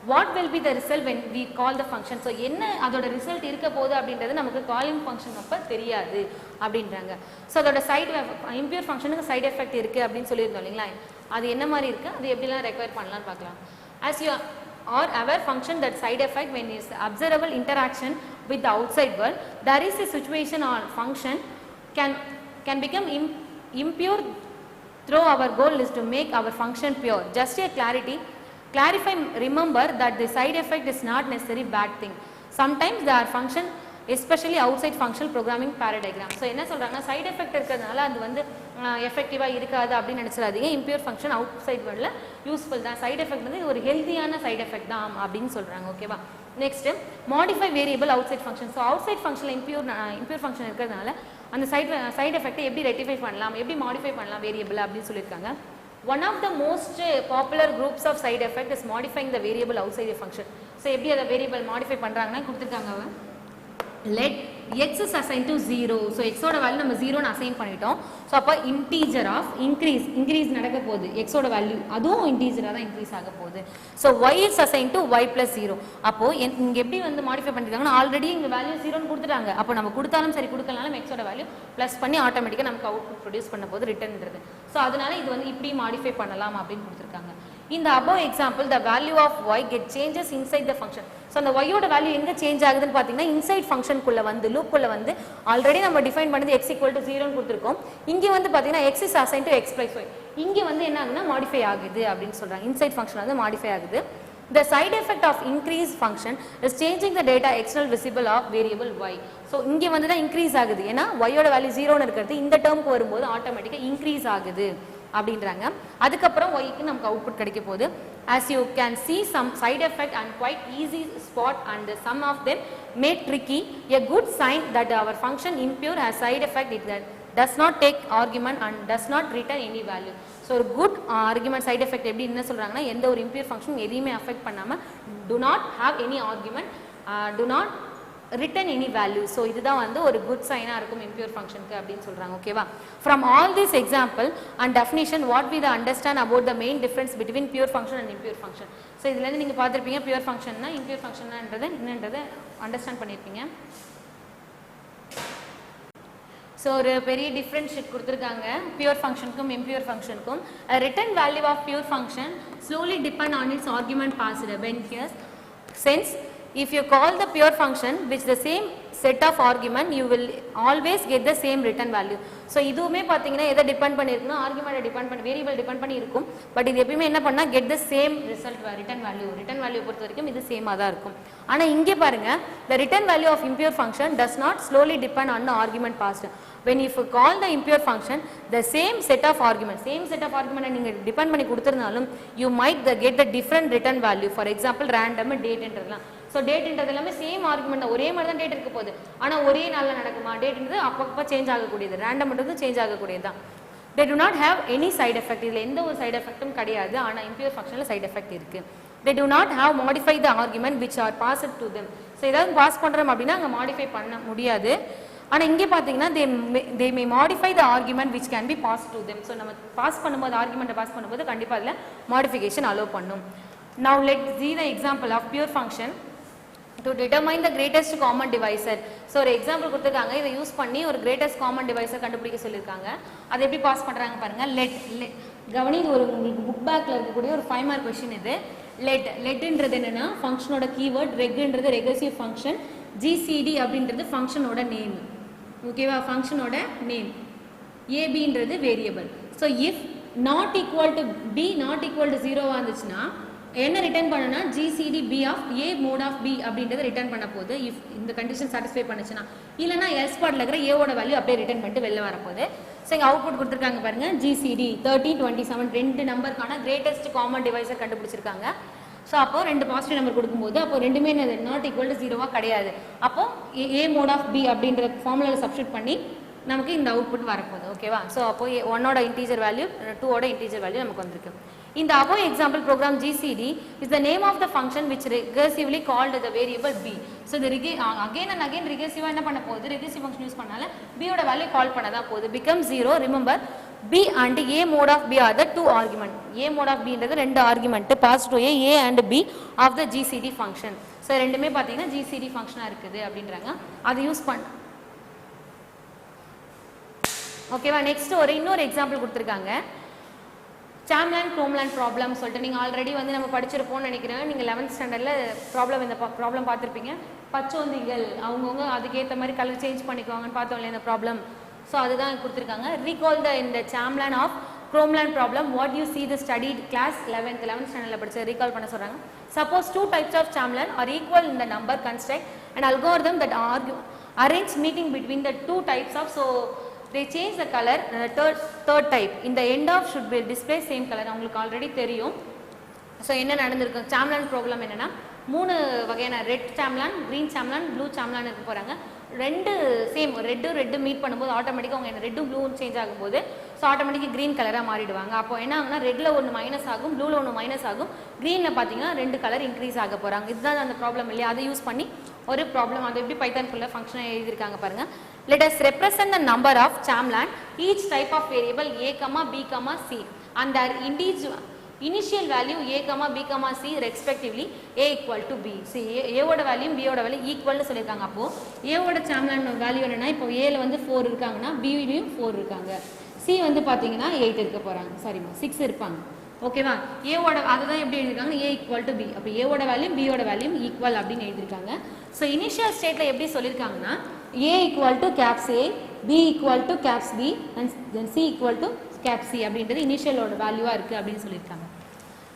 what will be the result when we call the function. So என்ன அதோட ரிசல்ட் இருக்க போகுது அப்படின்றது நமக்கு காலிங் ஃபங்க்ஷன் அப்போ தெரியாது அப்படின்றாங்க. ஸோ அதோட சைடு இம்பியூர் ஃபங்க்ஷனுக்கு சைடு எஃபெக்ட் இருக்குது அப்படின்னு சொல்லியிருந்தோம் இல்லைங்களா, அது என்ன மாதிரி இருக்குது, அது எப்படிலாம் ரெக்வயர் பண்ணலாம்னு பார்க்கலாம். as you are aware function that side effect when is observable interaction with the outside world, there is a situation or function can become impure through our goal is to make our function pure. Just a clarify, remember that the side effect is not necessarily bad thing. Sometimes there are function especially outside functional programming paradigm. So என்ன சொல்றாங்கன்னா side effect இருக்கிறதுனால அது வந்து எஃபெக்டிவாக இருக்காது அப்படின்னு நினச்சிடாதீங்க. Impure function out side வேர்ல்டில் யூஸ்ஃபுல் தான். சைடு எஃபெக்ட் வந்து இது ஒரு ஹெல்த்தியான சைடு எஃபெக்ட் தான் அப்படின்னு சொல்கிறாங்க. ஓகேவா. Next modify variable outside function. So outside ஃபங்க்ஷனில் இம்பியூர் ஃபங்க்ஷன் இருக்கிறதுனால அந்த சைடு எஃபெக்ட்டை எப்படி ரெக்டிஃபை பண்ணலாம், எப்படி மாடிஃபை பண்ணலாம் வேரியபிள் அப்படின்னு சொல்லியிருக்காங்க. One of the most popular groups of side effect is modifying the variable outside a function. So எப்படி அதை வேரியபிள் மாடிஃபை பண்ணுறாங்கன்னா கொடுத்துருக்காங்க, let x is assigned to 0. So x ஓட வேல்யூ நம்ம 0ன்னு அசைன் பண்ணிட்டோம். ஸோ அப்போ இன்டீஜர் ஆஃப் இன்க்ரீஸ் நடக்க போகுது. எக்ஸோட வேல்யூ அதுவும் இன்டீஜராக தான் இன்க்ரீஸ் ஆக போகுது. So y is assigned to y plus 0. அப்போது இங்கே எப்படி வந்து மாடிஃபை பண்ணிருக்காங்கன்னா ஆல்ரெடி இங்கே வேல்யூ 0ன்னு கொடுத்துட்டாங்க. அப்போ நம்ம கொடுத்தாலும் சரி கொடுக்கலனாலும் எக்ஸோட வேல்யூ ப்ளஸ் பண்ணி ஆட்டோமேட்டிக்காக நமக்கு அவுட்புட் ப்ரொடியூஸ் பண்ண போது ரிட்டர்ன்றது. ஸோ அதனால இது வந்து இப்படி மாடிஃபை பண்ணலாம் அப்படின்னு கொடுத்துருக்காங்க. In the above example, the value of y get changes inside the function. So அந்த y ஓட வேல்யூ எங்க சேஞ்ச் ஆகுதுன்னு பாத்தீங்கன்னா இன்சைட் ஃபங்க்ஷன் குள்ள வந்து லூப் குள்ள வந்து ஆல்ரெடி நம்ம டிஃபைன் பண்ணது x = 0 ன்னு கொடுத்திருக்கோம். இங்க வந்து பாத்தீங்கன்னா x is assigned to x plus y. இங்க வந்து என்ன ஆகுதுன்னா மாடிஃபை ஆகுது அப்படினு சொல்றாங்க. இன்சைட் ஃபங்க்ஷன் வந்து மாடிஃபை ஆகுது. The side effect of increased function is changing the data external visible of variable y. So இங்க வந்து தான் இன்க்ரீஸ் ஆகுது. ஏனா y ஓட வேல்யூ 0 ன்னு இருக்குது. இந்த டேர்ம்க்கு வரும்போது ஆட்டோமேட்டிக்கா இன்க்ரீஸ் ஆகுது அப்படின்றாங்க. அதுக்கப்புறம் y க்கு நமக்கு அவுட்புட் கிடைக்க போகுது. As you can see some side effect and quite easy spot and some of them made tricky. A good sign that our function impure has side effect is that does not take argument and does not return any value. So ஒரு good argument side effect எப்படி என்ன சொல்றாங்கன்னா எந்த ஒரு impure function எதையுமே affect பண்ணாம do not have any argument, do not return any value. So இதுதான் வந்து ஒரு good sign ஆ இருக்கும் impure functionக்கு அப்படினு சொல்றாங்க. ஓகேவா. From all this example and definition what we understand about the main difference between pure function and impure function. So இதுல இருந்து நீங்க பாத்திருப்பீங்க pure function னா impure function என்னன்றதை அண்டர்ஸ்டாண்ட் பண்ணிருப்பீங்க. So ஒரு பெரிய டிஃபரன்ஸ் ஷீட் கொடுத்திருக்காங்க pure functionக்கும் impure functionக்கும். A written value of pure function slowly depend on its argument passed. When here since if you call the pure function which the same set of argument you will always get the same return value. So இதுவுமே பாத்தீங்கன்னா எதை depend பண்ணிருக்குன்னா ஆர்குமெண்ட்டை depend பண்ணி variable depend பண்ணி இருக்கும். But இது எப்பவுமே என்ன பண்ணா get the same result return value பொறுத்த வரைக்கும் இது சேமா தான் இருக்கும். ஆனா இங்கே பாருங்க the return value of impure function does not slowly depend on the argument passed. When if you call the impure function the same set of argument நீங்க டிபெண்ட் பண்ணி கொடுத்திருந்தாலும் you might get the different return value. For example random date என்றதெல்லாம். So டேட்ன்றது எல்லாமே same argument தான், ஒரே மாதிரி தான் date இருக்க போகுது. ஆனால் ஒரே நாளில் நடக்குமா டேட்ன்றது அப்பப்போ சேஞ்ச் ஆகக்கூடியது, ரேண்டம்ன்றது சேஞ்ச் ஆகக்கூடியது தான். they do not have any side effect. இதில் எந்த ஒரு சைடு எஃபெக்ட்டும் கிடையாது. ஆனால் impure functionல சைடு எஃபெக்ட் இருக்கு. they do not have modify the argument which are passed to them. So ஏதாவது பாஸ் பண்ணுறோம் அப்படின்னா அங்கே மாடிஃபை பண்ண முடியாது. ஆனால் இங்கே பார்த்தீங்கன்னா they may modify the argument which can be passed to them. So நம்ம பாஸ் பண்ணும்போது ஆர்குமெண்ட்டை பாஸ் பண்ணும்போது கண்டிப்பாக அதில் மாடிஃபிகேஷன் அலோவ் பண்ணும். now let's see the example of pure function to determine the greatest common divisor. So ஒரு example கொடுத்துருக்காங்க. இதை use பண்ணி ஒரு கிரேட்டஸ்ட் காமன் டிவைஸர் கண்டுபிடிக்க சொல்லியிருக்காங்க. அதை எப்படி பாஸ் பண்ணுறாங்க பாருங்க. கவனி இது ஒரு உங்களுக்கு புக் பேக்கில் இருக்கக்கூடிய ஒரு 5 மார்க் கொஸ்டின் இது. லெட்ன்றது என்னன்னா ஃபங்க்ஷனோட கீவேர்ட், ரெக்ன்றது ரெகர்சிவ் ஃபங்க்ஷன், ஜிசிடி அப்படின்றது ஃபங்க்ஷனோட நேம். ஓகேவா, ஃபங்க்ஷனோட நேம், ஏபின்றது variable. So if not equal to B not equal to 0 வந்துச்சுன்னா என்ன ரிட்டர்ன் பண்ணனா GCD B of A mod of B அப்படின்றத ரிட்டர்ன் பண்ண போகுது. இஃப் இந்த கண்டிஷன் சாட்டிஸ்ஃபை பண்ணுச்சுன்னா, இல்லைனா எல்ஸ் பார்ட்ல இருக்கிற ஏவோட வேல்யூ அப்படியே ரிட்டர்ன் பண்ணிட்டு வெளில வரப்போகுது. ஸோ இங்கே அவுட்புட் கொடுத்துருக்காங்க பாருங்க. ஜிசிடி 13, 27 ரெண்டு நம்பருக்கான கிரேட்டஸ்ட் காமன் டிவைஸர் கண்டுபிடிச்சிருக்காங்க. ஸோ அப்போ ரெண்டு பாசிட்டிவ் நம்பர் கொடுக்கும்போது அப்போ ரெண்டுமே நாட் ஈக்குவல் டு 0 கிடையாது. அப்போ ஏ மோட் ஆஃப் பி அப்படின்ற ஃபார்முலாவில் சப்ஸ்டியூட் பண்ணி நமக்கு இந்த அவுட்புட் வரப்போகுது. ஓகேவா. ஸோ அப்போ 1ஓட இன்டீஜர் வேல்யூ 2ஓட இன்டீஜர் வேல்யூ நமக்கு வந்திருக்கு. In the above example program GCD is the name of the function which recursively called the variable b. So the again and again recursive என்ன பண்ண போகுது, recursive function யூஸ் பண்ணால b ஓட value கால் பண்ண தான் போகுது. become 0. remember B and A mode of B are the two argument. A mode of B ன்றது ரெண்டு argument pass to A and B of the GCD function. So ரெண்டுமே பாத்தீங்கன்னா GCD function இருக்குது அப்படின்றாங்க. அது யூஸ் பண்ண ஓகேவா. நெக்ஸ்ட் இன்னொரு எக்ஸாம்பிள் கொடுத்துருக்காங்க. சாம்லான் குரோம்லான் ப்ராப்ளம் சொல்லிட்டு நீங்கள் ஆல்ரெடி வந்து நம்ம படிச்சிருப்போம்னு நினைக்கிறேன். நீங்கள் 11th ஸ்டாண்டர்டில் இந்த ப்ராப்ளம் பார்த்துருப்பீங்க. பச்சோந்திகள் அவங்கவுங்க அதுக்கேற்ற மாதிரி கலர் சேஞ்ச் பண்ணிக்குவாங்கன்னு பார்த்தோம் இல்லையா இந்த ப்ராப்ளம். ஸோ அதுதான் கொடுத்துருக்காங்க. ரீகால் இந்த chameleon of Chromeland problem what you see the studied class 11th ஸ்டாண்டர்டில் படிச்சு ரீகால் பண்ண சொல்கிறாங்க. Suppose 2 types of chameleon are equal in the number construct and algorithm that arrange meeting between the 2 types of. So they change the color. Third type in the end of should be display same color. உங்களுக்கு already தெரியும். So என்ன நடந்திருக்கு சாம்லான் problem என்னன்னா 3 வகையான red சாம்லான், green சாம்லான், blue சாம்லான் இருக்க போகிறாங்க. ரெண்டு same red meet பண்ணும்போது ஆட்டோமேட்டிக்காக அவங்க ரெட்டும் ப்ளூவும் சேஞ்ச் ஆகும்போது ஸோ ஆட்டோமேட்டிக்காக க்ரீன் கலராக மாறிடுவாங்க. அப்போ என்ன ஆகுனா ரெட்டில் ஒன்று மைனஸ் ஆகும், ப்ளூவில் ஒன்று மைனஸ் ஆகும், க்ரீனில் பார்த்தீங்கன்னா 2 கலர் இன்க்ரீஸ் ஆக போகிறாங்க. இதுதான் அந்த ப்ராப்ளம் இல்லையா. அதை யூஸ் பண்ணி ஒரு ப்ராப்ளம் அது எப்படி பைத்தான்குள்ள ஃபங்க்ஷனை எழுதியிருக்காங்க பாருங்க. Let us represent the number of champlan each type of variable a, b, c and their initial value a, b, c respectively a equal to b. See a ஓட வேல்யூ b ஓட value equal னு சொல்லிருக்காங்க. அப்போ a ஓட சாம்லான் value என்னன்னா இப்போ a ல வந்து 4 இருக்காங்கன்னா b லயும் 4 இருக்காங்க. c வந்து பாத்தீங்கன்னா 8 இருக்க போறாங்க. சாரிமா 6 இருப்பாங்க. ஓகேவா. a ஓட அதுதான் எப்படி எழுதிருக்காங்க a equal to b. அப்ப a ஓட வேல்யூ b ஓட வேல்யூ ஈக்குவல் அப்படினு எழுதிருக்காங்க. சோ இனிஷியல் ஸ்டேட்ல எப்படி சொல்லிருக்காங்கன்னா a equal to caps a, b equal to caps b and then c equal to cap c அப்படின்றது இனிஷியலோட வேல்யூவா இருக்கு அப்படினு சொல்லிருக்காங்க.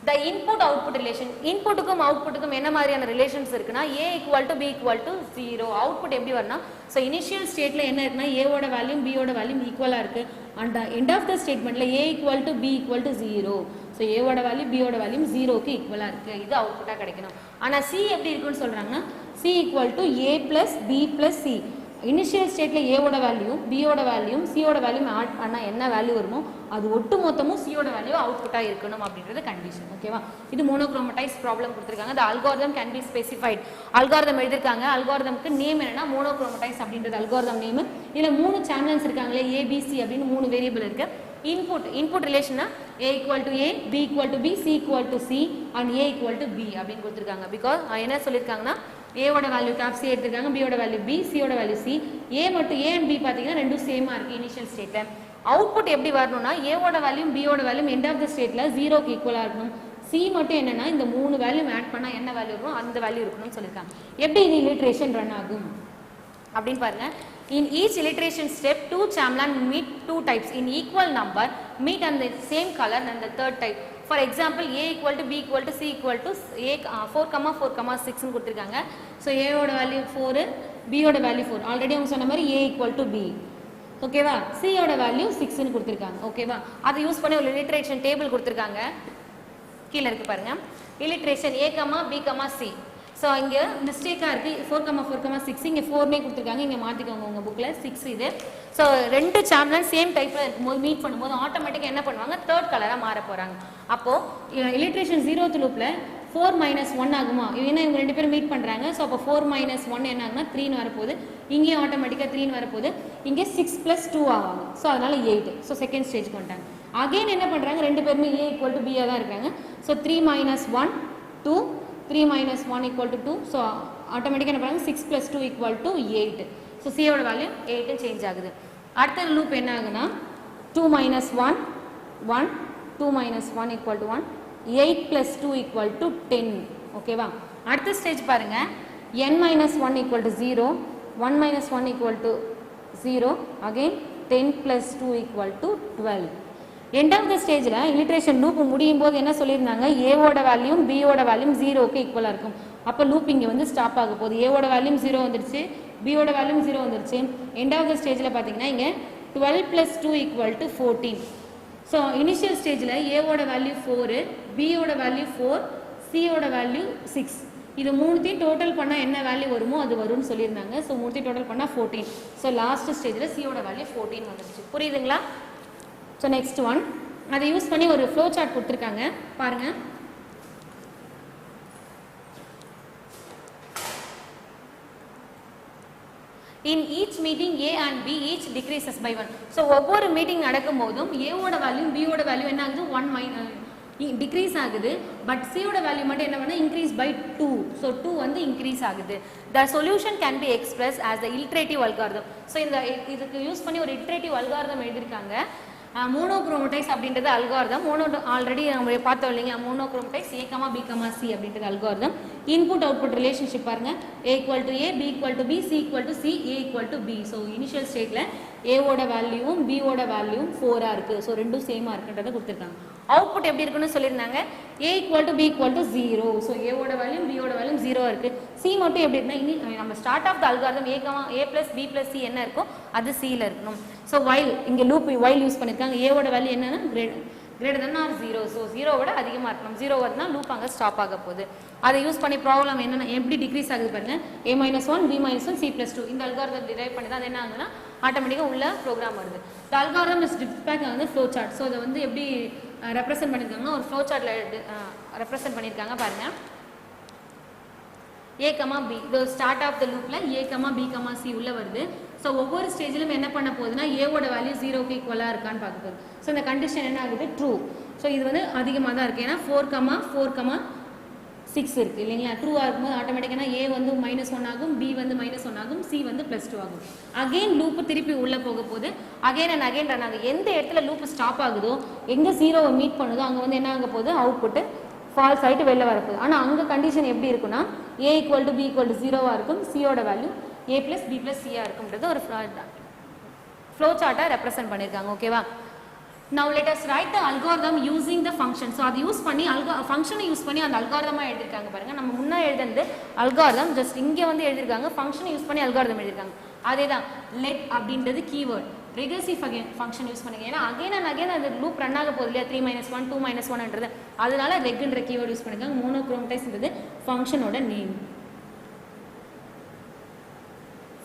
The input output relation, இன்புட்டுக்கும் அவுட்புட்டுக்கும் என்ன மாதிரியான ரிலேஷன்ஸ் இருக்குன்னா a equal to b equal to 0. Output எப்படி வரும்னா சோ இனிஷியல் ஸ்டேட்ல என்ன இருக்குன்னா a ஓட வேல்யூ b ஓட வேல்யூ ஈக்குவலா இருக்கு. and the end of the statementல a equal to b equal to 0. So a ஓட வேல்யூ b ஓட வேல்யூ 0 க்கு ஈக்குவலா இருக்கு. இது அவுட்புட்டா கிடைக்கணும். ஆனா c எப்படி இருக்குன்னு சொல்றாங்கன்னா c equal to a plus b plus c. Initial ஸ்டேட்ல a ஓட வேல்யூ b ஓட வேல்யூ c ஓட வேல்யூ ஆட் பண்ணா என்ன வேல்யூ வருமோ அது ஒட்டு மொத்தமும் c ஓட வேல்யூ அவுட்புட்டா இருக்கணும் அப்படின்றது கண்டிஷன். ஓகேவா. இது மோனோக்ரோமடைஸ் ப்ராப்ளம் கொடுத்திருக்காங்க. the algorithm can be specified. Algorithm எழுதிருக்காங்க. அல்காரிதம்க்கு நேம் என்னன்னா மோனோக்ரோமடைஸ் அப்படின்றது அல்காரிதம் நேம். இதுல 3 சேனல்ஸ் இருக்காங்களே a b c அப்படின்னு 3 வேரியபிள் இருக்கு. இன்புட் ரிலேஷனா a equal to a, b equal to b, c equal to c and a equal to b அப்படின்னு கொடுத்திருக்காங்க. பிகாஸ் என்ன சொல்லிருக்காங்கன்னா a ஓட வேல்யூ cap c எடுத்துருக்காங்க, b ஓட வேல்யூ b, c ஓட வேல்யூ c. a மட்டும் a and b பாத்தீங்கன்னா ரெண்டும் சேமா இருக்கு இனிஷியல் ஸ்டேட்ல. அவுட்புட் எப்படி வரணும்னா a ஓட வேல்யூ b ஓட வேல்யூ எண்ட் ஆஃப் தி ஸ்டேட்ல 0 க்கு ஈக்குவலா இருக்கணும். c மட்டும் என்னன்னா இந்த 3 வேல்யூ ஆட் பண்ணா என்ன வேல்யூ வரும் அந்த வேல்யூ இருக்கணும்னு சொல்லிருக்காங்க. எப்படி இந்த இலிட்ரேஷன் ரன் ஆகும் அப்படினு பாருங்க. In each iteration step, 2 champlan meet 2 types in equal number, meet on the same color and the third type. For example, a equal to b equal to c equal to a 4,4,6 னு கொடுத்திருக்காங்க. So a ஓட value 4, b ஓட value 4. Already அவங்க சொன்ன மாதிரி a equal to b. ஓகேவா. c ஓட value 6 னு கொடுத்திருக்காங்க. ஓகேவா. அதை யூஸ் பண்ணி ஒரு இலிட்ரேஷன் டேபிள் கொடுத்திருக்காங்க. கீழ இருக்கு பாருங்க. இலிட்ரேஷன் a, b, c. ஸோ இங்கே மிஸ்டேக்காக இருக்குது 4,4,6 இங்கே 4மே கொடுத்துருக்காங்க. இங்கே மாற்றிக்கோங்க உங்கள் புக்கில் 6 இது. ஸோ 2 சாம்லான் சேம் டைப்பில் இருக்கும்போது மீட் பண்ணும்போது ஆட்டோமேட்டிக்காக என்ன பண்ணுவாங்க தேர்ட் கலராக மாற போகிறாங்க. அப்போது இலிட்ரேஷன் 0th லூப்பில் 4 - 1 ஆகுமா ஏன்னா இவங்க 2 பேரும் மீட் பண்ணுறாங்க. ஸோ அப்போ 4 - 1 என்ன ஆகுனா 3ன்னு வரப்போகுது. இங்கேயும் ஆட்டோமேட்டிக்காக 3ன்னு வரப்போகுது. இங்கே 6 + 2 ஆகும். ஸோ அதனால் 8. ஸோ செகண்ட் ஸ்டேஜ்க்கு வந்துட்டாங்க. அகெயின் என்ன பண்ணுறாங்க 2 பேருமே a equal to b தான் இருக்காங்க. So 3 - 1 2, 3 - 1 equal to 2. So ஆட்டோமேட்டிக்காக என்ன பண்ணுறாங்க 6 + 2 equal to 8. ஸோ c ஓட வேல்யூ 8 சேஞ்ச் ஆகுது. அடுத்த லூப் என்ன ஆகுனா 2 - 1 1, 2 - 1 equal to 1, 8 + 2 equal to 10. ஓகேவா. அடுத்த ஸ்டேஜ் பாருங்க n - 1 equal to 0, 1 - 1 equal to 0, again 10 + 2 equal to 12. End of the ஸ்டேஜில் இலிட்ரேஷன் லூப் முடியும் போது என்ன சொல்லியிருந்தாங்க ஏவோட வேல்யூம் பியோட வேல்யூம் 0க்கு ஈக்குவலாக இருக்கும். அப்போ லூப் இங்கே வந்து ஸ்டாப் ஆக போகுது. ஏவோட வேல்யூம் 0 வந்துருச்சு, பியோட வேல்யூம் 0 வந்துருச்சு. எண்ட் ஆஃப் த ஸ்டேஜில் பார்த்தீங்கன்னா இங்கே 12 + 2 equal to 14. ஸோ இனிஷியல் ஸ்டேஜில் ஏவோட வேல்யூ 4, பியோட வேல்யூ 4, சியோட வேல்யூ 6. இது மூணுத்தையும் டோட்டல் பண்ணால் என்ன வேல்யூ வருமோ அது வரும்னு சொல்லியிருந்தாங்க. ஸோ மூணுத்தையும் டோட்டல் பண்ணால் 14. ஸோ லாஸ்ட் ஸ்டேஜில் சியோட வேல்யூ 14 வந்துருச்சு. புரியுதுங்களா. ஸோ நெக்ஸ்ட் ஒன் அதை யூஸ் பண்ணி ஒரு ஃப்ளோ சார்ட் கொடுத்துருக்காங்க பாருங்க. In each meeting A and B each decreases by 1. ஸோ ஒவ்வொரு மீட்டிங் நடக்கும் போதும் ஏவோட வேல்யூ பியோட வேல்யூ என்ன ஆகுது 1 டிக்ரீஸ் ஆகுது. பட் சியோட வேல்யூ மட்டும் என்ன பண்ணா இன்க்ரீஸ் பை 2. ஸோ 2 வந்து இன்க்ரீஸ் ஆகுது. The solution can be express as the iterative algorithm. So இந்த இதுக்கு யூஸ் பண்ணி ஒரு இட்ரேட்டிவ் அல்காரிதம் எழுதியிருக்காங்க. மோனோக்ரோமடைஸ் அப்படின்றது அல்காரிதம். ஆல்ரெடி நம்ம பார்த்தோம் இல்லைங்களா, மோனோக்ரோமடைஸ் A, B, C அப்படின்றது அல்காரிதம். இன்புட் அவுட்புட் ரிலேஷன்ஷிப் பாருங்க, A = A, B = B, C = C, A = B. So initial ஸ்டேட்ல ஏவோட வேல்யூவும் பியோட வேல்யூவும் 4 இருக்கு. ஸோ ரெண்டும் சேமா இருக்குன்றதை கொடுத்துருக்காங்க. அவுட்புட் எப்படி இருக்குன்னு சொல்லியிருந்தாங்க, A = B = 0. ஸோ ஏவோட வேல்யூ பியோட வேல்யூ 0 இருக்கு. C மட்டும் எப்படி இருக்குன்னா, நம்ம start of the algorithm A + B + C என்ன இருக்கோ அது Cல இருக்கணும். ஸோ வைல் இங்கே லூப் வைல் யூஸ் பண்ணியிருக்காங்க. ஏவோட வேல்யூ என்னன்னா greater than or 0. ஸோ 0 விட அதிகமாக இருக்கணும். 0 வருதுன்னா லூப் அங்கே ஸ்டாப் ஆக போகுது. அதை யூஸ் பண்ணி ப்ராப்ளம் என்னென்ன எப்படி டிக்ரீஸ் ஆகுது பாருங்க, A - 1, B - 1, C + 2. இந்த அல்காரிதம் டிரைவ் பண்ணி தான் அது என்ன ஆகுதுன்னா ஆட்டோமேட்டிக்காக உள்ள ப்ரோக்ராம் வருது. இந்த அல்காரிதம் இஸ் டிஸ்பேக் வந்து ஃப்ளோ சார்ட். ஸோ அதை வந்து எப்படி ரெப்ரசென்ட் பண்ணியிருக்காங்கன்னா ஒரு ஃப்ளோ சார்ட்டில் ரெப்ரசென்ட் பண்ணியிருக்காங்க பாருங்க. A, B இது ஸ்டார்ட் ஆஃப் த லூப்ல A, B, C உள்ள வருது. ஸோ ஒவ்வொரு ஸ்டேஜிலும் என்ன பண்ண போகுதுன்னா ஏவோட வேல்யூ 0க்கு ஈக்குவலாக இருக்கான்னு பார்க்க போகுது. ஸோ இந்த கண்டிஷன் என்ன ஆகுது, ட்ரூ. ஸோ இது வந்து அதிகமாக தான் இருக்குது, ஏன்னா 4, 6 இருக்குது இல்லைங்களா. ட்ரூவாக இருக்கும்போது ஆட்டோமேட்டிக்காக A வந்து -1 ஆகும், B வந்து -1 ஆகும், C வந்து +2 ஆகும். அகெயின் லூப்பு திருப்பி உள்ளே போக போகுது. அகெயின் அண்ட் அகெயின் ரன் ஆகுது. எந்த இடத்துல லூப்பு ஸ்டாப் ஆகுதோ, எங்கே 0வை மீட் பண்ணுதோ அங்கே வந்து என்ன ஆக போகுது, அவுட்புட்டு ஃபால்ஸ் ஆகிட்டு வெளில வரப்போகுது. ஆனால் அங்கே கண்டிஷன் எப்படி இருக்குன்னா A = B = 0 இருக்கும், சியோட வேல்யூ A + B + C இருக்கும்ன்றது ஒரு ஃப்ளோ சார்ட்டை ரெப்ரசென்ட் பண்ணியிருக்காங்க. ஓகேவா. Now let us write the algorithm using the function. So அது யூஸ் பண்ணி ஃபங்க்ஷனை யூஸ் பண்ணி அந்த அல்காரிதமாக எழுதியிருக்காங்க பாருங்க. நம்ம முன்னே எழுதுனது அல்காரிதம், ஜஸ்ட் இங்கே வந்து எழுதியிருக்காங்க ஃபங்க்ஷனை யூஸ் பண்ணி அல்காரிதம் எழுதியிருக்காங்க. அதே தான் லெட் அப்படின்றது கீவேர்ட். ரெகர்சிவ் ஃபங்க்ஷன் யூஸ் பண்ணுங்க, ஏன்னா அகைன் அண்ட் அகைன் அது லூப் ரன் ஆக போகுது இல்லையா, 3 - 1, 2 - 1ன்றது. அதனால ரெக்ன்ற கீவேர்ட் யூஸ் பண்ணிருக்காங்க. மோனோக்ரோமடைஸ்ன்றது ஃபங்க்ஷனோட நேம்.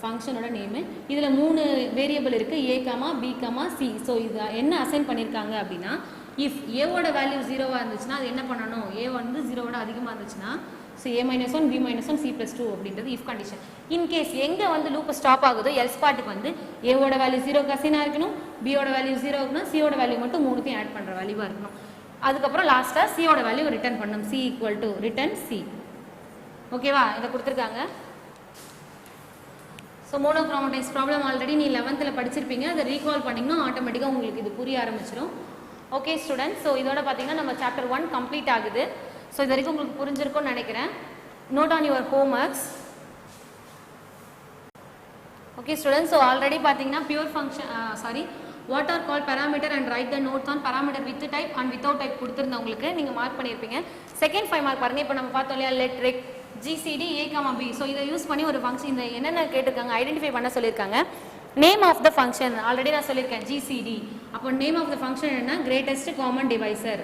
ஃபங்க்ஷனோட நேமு. இதில் 3 வேரியபிள் இருக்குது, A, B, C. ஸோ இது என்ன அசைன் பண்ணியிருக்காங்க அப்படின்னா, இஃப் ஏவோட வேல்யூ 0வாக இருந்துச்சுன்னா அது என்ன பண்ணணும், A வந்து 0விட அதிகமாக இருந்துச்சுன்னா ஸோ A - 1, B - 1, C + 2 அப்படின்றது இஃப் கண்டிஷன். இன்கேஸ் எங்கே வந்து லூப் ஸ்டாப் ஆகுதோ எல்ஸ் பார்ட்டுக்கு வந்து ஏவோட வேல்யூ 0க்கு அசைனாக இருக்கணும், பியோட வேல்யூ 0 இருக்கணும், சியோட வேல்யூ மட்டும் 3த்தையும் ஆட் பண்ணுற வேல்யூவாக இருக்கணும். அதுக்கப்புறம் லாஸ்ட்டாக சியோட வேல்யூ ரிட்டர்ன் பண்ணணும், C = ரிட்டர்ன் C. ஓகேவா, இதை கொடுத்துருக்காங்க. ஸோ மோனோக்ரோமடைஸ் ப்ராப்ளம் ஆல்ரெடி நீ 11th படிச்சிருப்பீங்க, அதை ரீகால் பண்ணிங்கன்னா ஆட்டோமேட்டிக்காக உங்களுக்கு இது புரிய ஆரம்பிச்சிடும். ஓகே ஸ்டூடெண்ட்ஸ், ஸோ இதோட பார்த்தீங்கன்னா நம்ம சாப்டர் 1 கம்ப்ளீட் ஆகுது. ஸோ இது வரைக்கும் உங்களுக்கு புரிஞ்சிருக்கும்னு நினைக்கிறேன். Note on your homeworks. Okay students, so already பார்த்தீங்கன்னா pure function what are call parameter and write the notes on parameter with type and without type கொடுத்துருந்தேன் உங்களுக்கு, நீங்கள் மார்க் பண்ணியிருப்பீங்க. செகண்ட் 5 மார்க் பாருங்கள். இப்போ நம்ம பார்த்தோம் இல்லையா, let rec GCD A, B. So இதை யூஸ் பண்ணி ஒரு ஃபங்க்ஷன் இந்த என்னென்ன கேட்டிருக்காங்க ஐடென்டிஃபை பண்ண சொல்லியிருக்காங்க. Name of the function already நான் சொல்லியிருக்கேன் GCD. அப்போ நேம் ஆஃப் த ஃபங்க்ஷன் என்ன, greatest common divisor.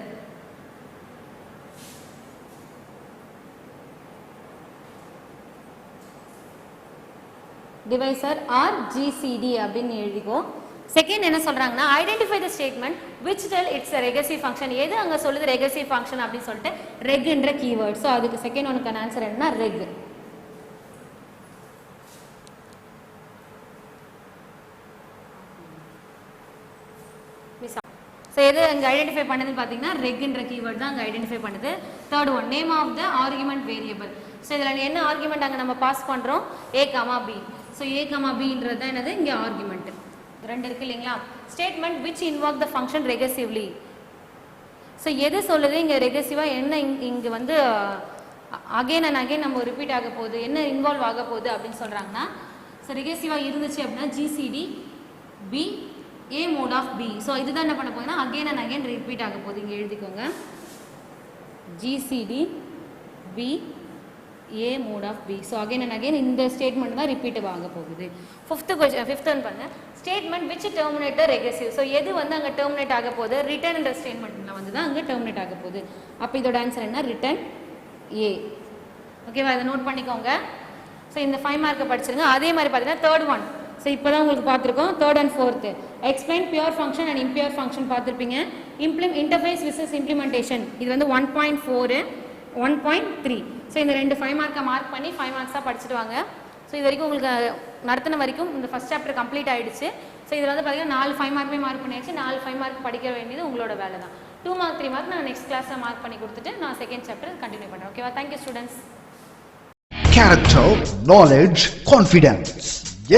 Divisor or GCD அப்படின்னு எழுதிக்கோ. செகண்ட் என்ன சொல்றாங்கன்னா, identify the statement which tell it's recursive function. எது அங்கே சொல்லுது ரெகர்சிவ் ஃபங்க்ஷன் அப்படின்னு சொல்லிட்டு ரெக்ன்ற கீவேர்ட். ஸோ அதுக்கு செகண்ட் ஒனுக்கான ஆன்சர் என்னன்னா ரெக். ஸோ எது அங்கே ஐடென்டிஃபை பண்ணுதுன்னு பார்த்தீங்கன்னா ரெக்ன்ற கீவேர்ட் தான் அங்கே ஐடென்டிஃபை பண்ணுது. Third one name of the argument variable. So இதில் என்ன ஆர்குமெண்ட் அங்கே நம்ம பாஸ் பண்ணுறோம், A, B. ஸோ A, Bன்றது தான் என்னது இங்கே ஆர்குமெண்ட். ரெண்டு இருக்கு இல்லைங்களா. Statement which involve the function recursively. So எது சொல்லுது இங்கே ரெகர்சிவாக என்ன இங்கே வந்து அகெயின் அண்ட் அகெயின் நம்ம ரிப்பீட் ஆக போகுது, என்ன இன்வால்வ் ஆக போகுது அப்படின்னு சொல்கிறாங்கன்னா, ஸோ ரெகர்சிவாக இருந்துச்சு அப்படின்னா GCD B A mode of B. So இதுதான் என்ன பண்ண போகுதுன்னா அகெயின் அண்ட் அகெயின் ரிப்பீட் ஆக போகுது. இங்கே எழுதிக்கோங்க, GCD B A mode of B. So again and again இந்த ஸ்டேட்மெண்ட் தான் ரிப்பீட் ஆக போகுது. ஃபிஃப்த் ஒன் பாருங்க, ஸ்டேட்மெண்ட் விச் டெர்மினேட்டர் ரெகர்சிவ். ஸோ எது வந்து அங்கே டெர்மினேட் ஆக போகுது, ரிட்டர்ன் என்ற ஸ்டேட்மெண்ட்டில் வந்து தான் அங்கே டெர்மினேட் ஆக போகுது. அப்போ இதோட ஆன்சர் என்ன, ரிட்டர்ன் A. ஓகேவா, இதை நோட் பண்ணிக்கோங்க. ஸோ இந்த 5 மார்க்கை படிச்சிருங்க. அதே மாதிரி பார்த்தீங்கன்னா தேர்ட் ஒன், ஸோ இப்போ தான் உங்களுக்கு பார்த்துருக்கோம். Third and fourth explain pure function and impure function பார்த்துருப்பீங்க. இன்டர்ஃபேஸ் விசஸ் இம்ப்ளிமெண்டேஷன் இது வந்து 1.4 1.3. ஸோ இந்த ரெண்டு 5 மார்க்கை மார்க் பண்ணி 5 மார்க்ஸாக படிச்சுட்டு வாங்க. ஸோ இது வரைக்கும் உங்களுக்கு நடத்தின வரைக்கும் இந்த ஃபஸ்ட் சாப்டர் கம்ப்ளீட் ஆகிடுச்சு. ஸோ இதில் வந்து பார்த்தீங்கன்னா 4 5 மார்க்குமே மார்க் பண்ணியாச்சு. 4 5 மார்க் படிக்க வேண்டியது உங்களோட வேலை தான். 2 மார்க் 3 மார்க் நான் நெக்ஸ்ட் கிளாஸில் மார்க் பண்ணி கொடுத்துட்டு நான் செகண்ட் சாப்டர் கண்டினியூ பண்ணுறேன். ஓகேவா? Thank you students. Character, knowledge, confidence.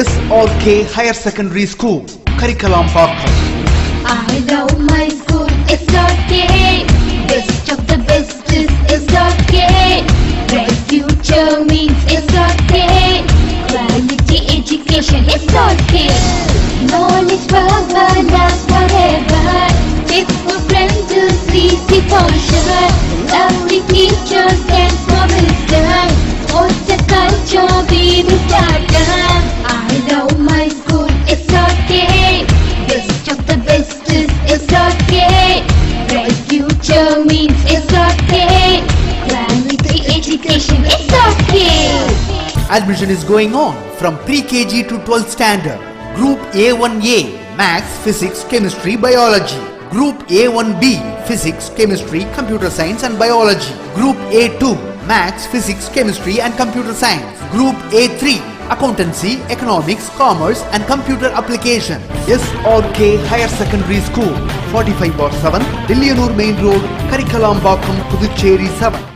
SRK Higher Secondary School, Curriculum Pakkam. I love my school, it's okay. Best of the best is okay. Bright future means it's okay. Quality education, it's okay. Knowledge forever, love forever. Faithful friends to see the culture. Lovely teachers and promises. What's the culture we will start? I love my school, it's okay. Best of the best is okay. Bright future means it's okay. Quality education, it's okay. Admission is going on from pre-KG to 12th standard. Group A1A, Maths, Physics, Chemistry, Biology. Group A1B, Physics, Chemistry, Computer Science and Biology. Group A2, Maths, Physics, Chemistry and Computer Science. Group A3, Accountancy, Economics, Commerce and Computer Application. SRK Higher Secondary School, 45/7, Dillianur Main Road, Karikalam Pakkam, Puducherry 7.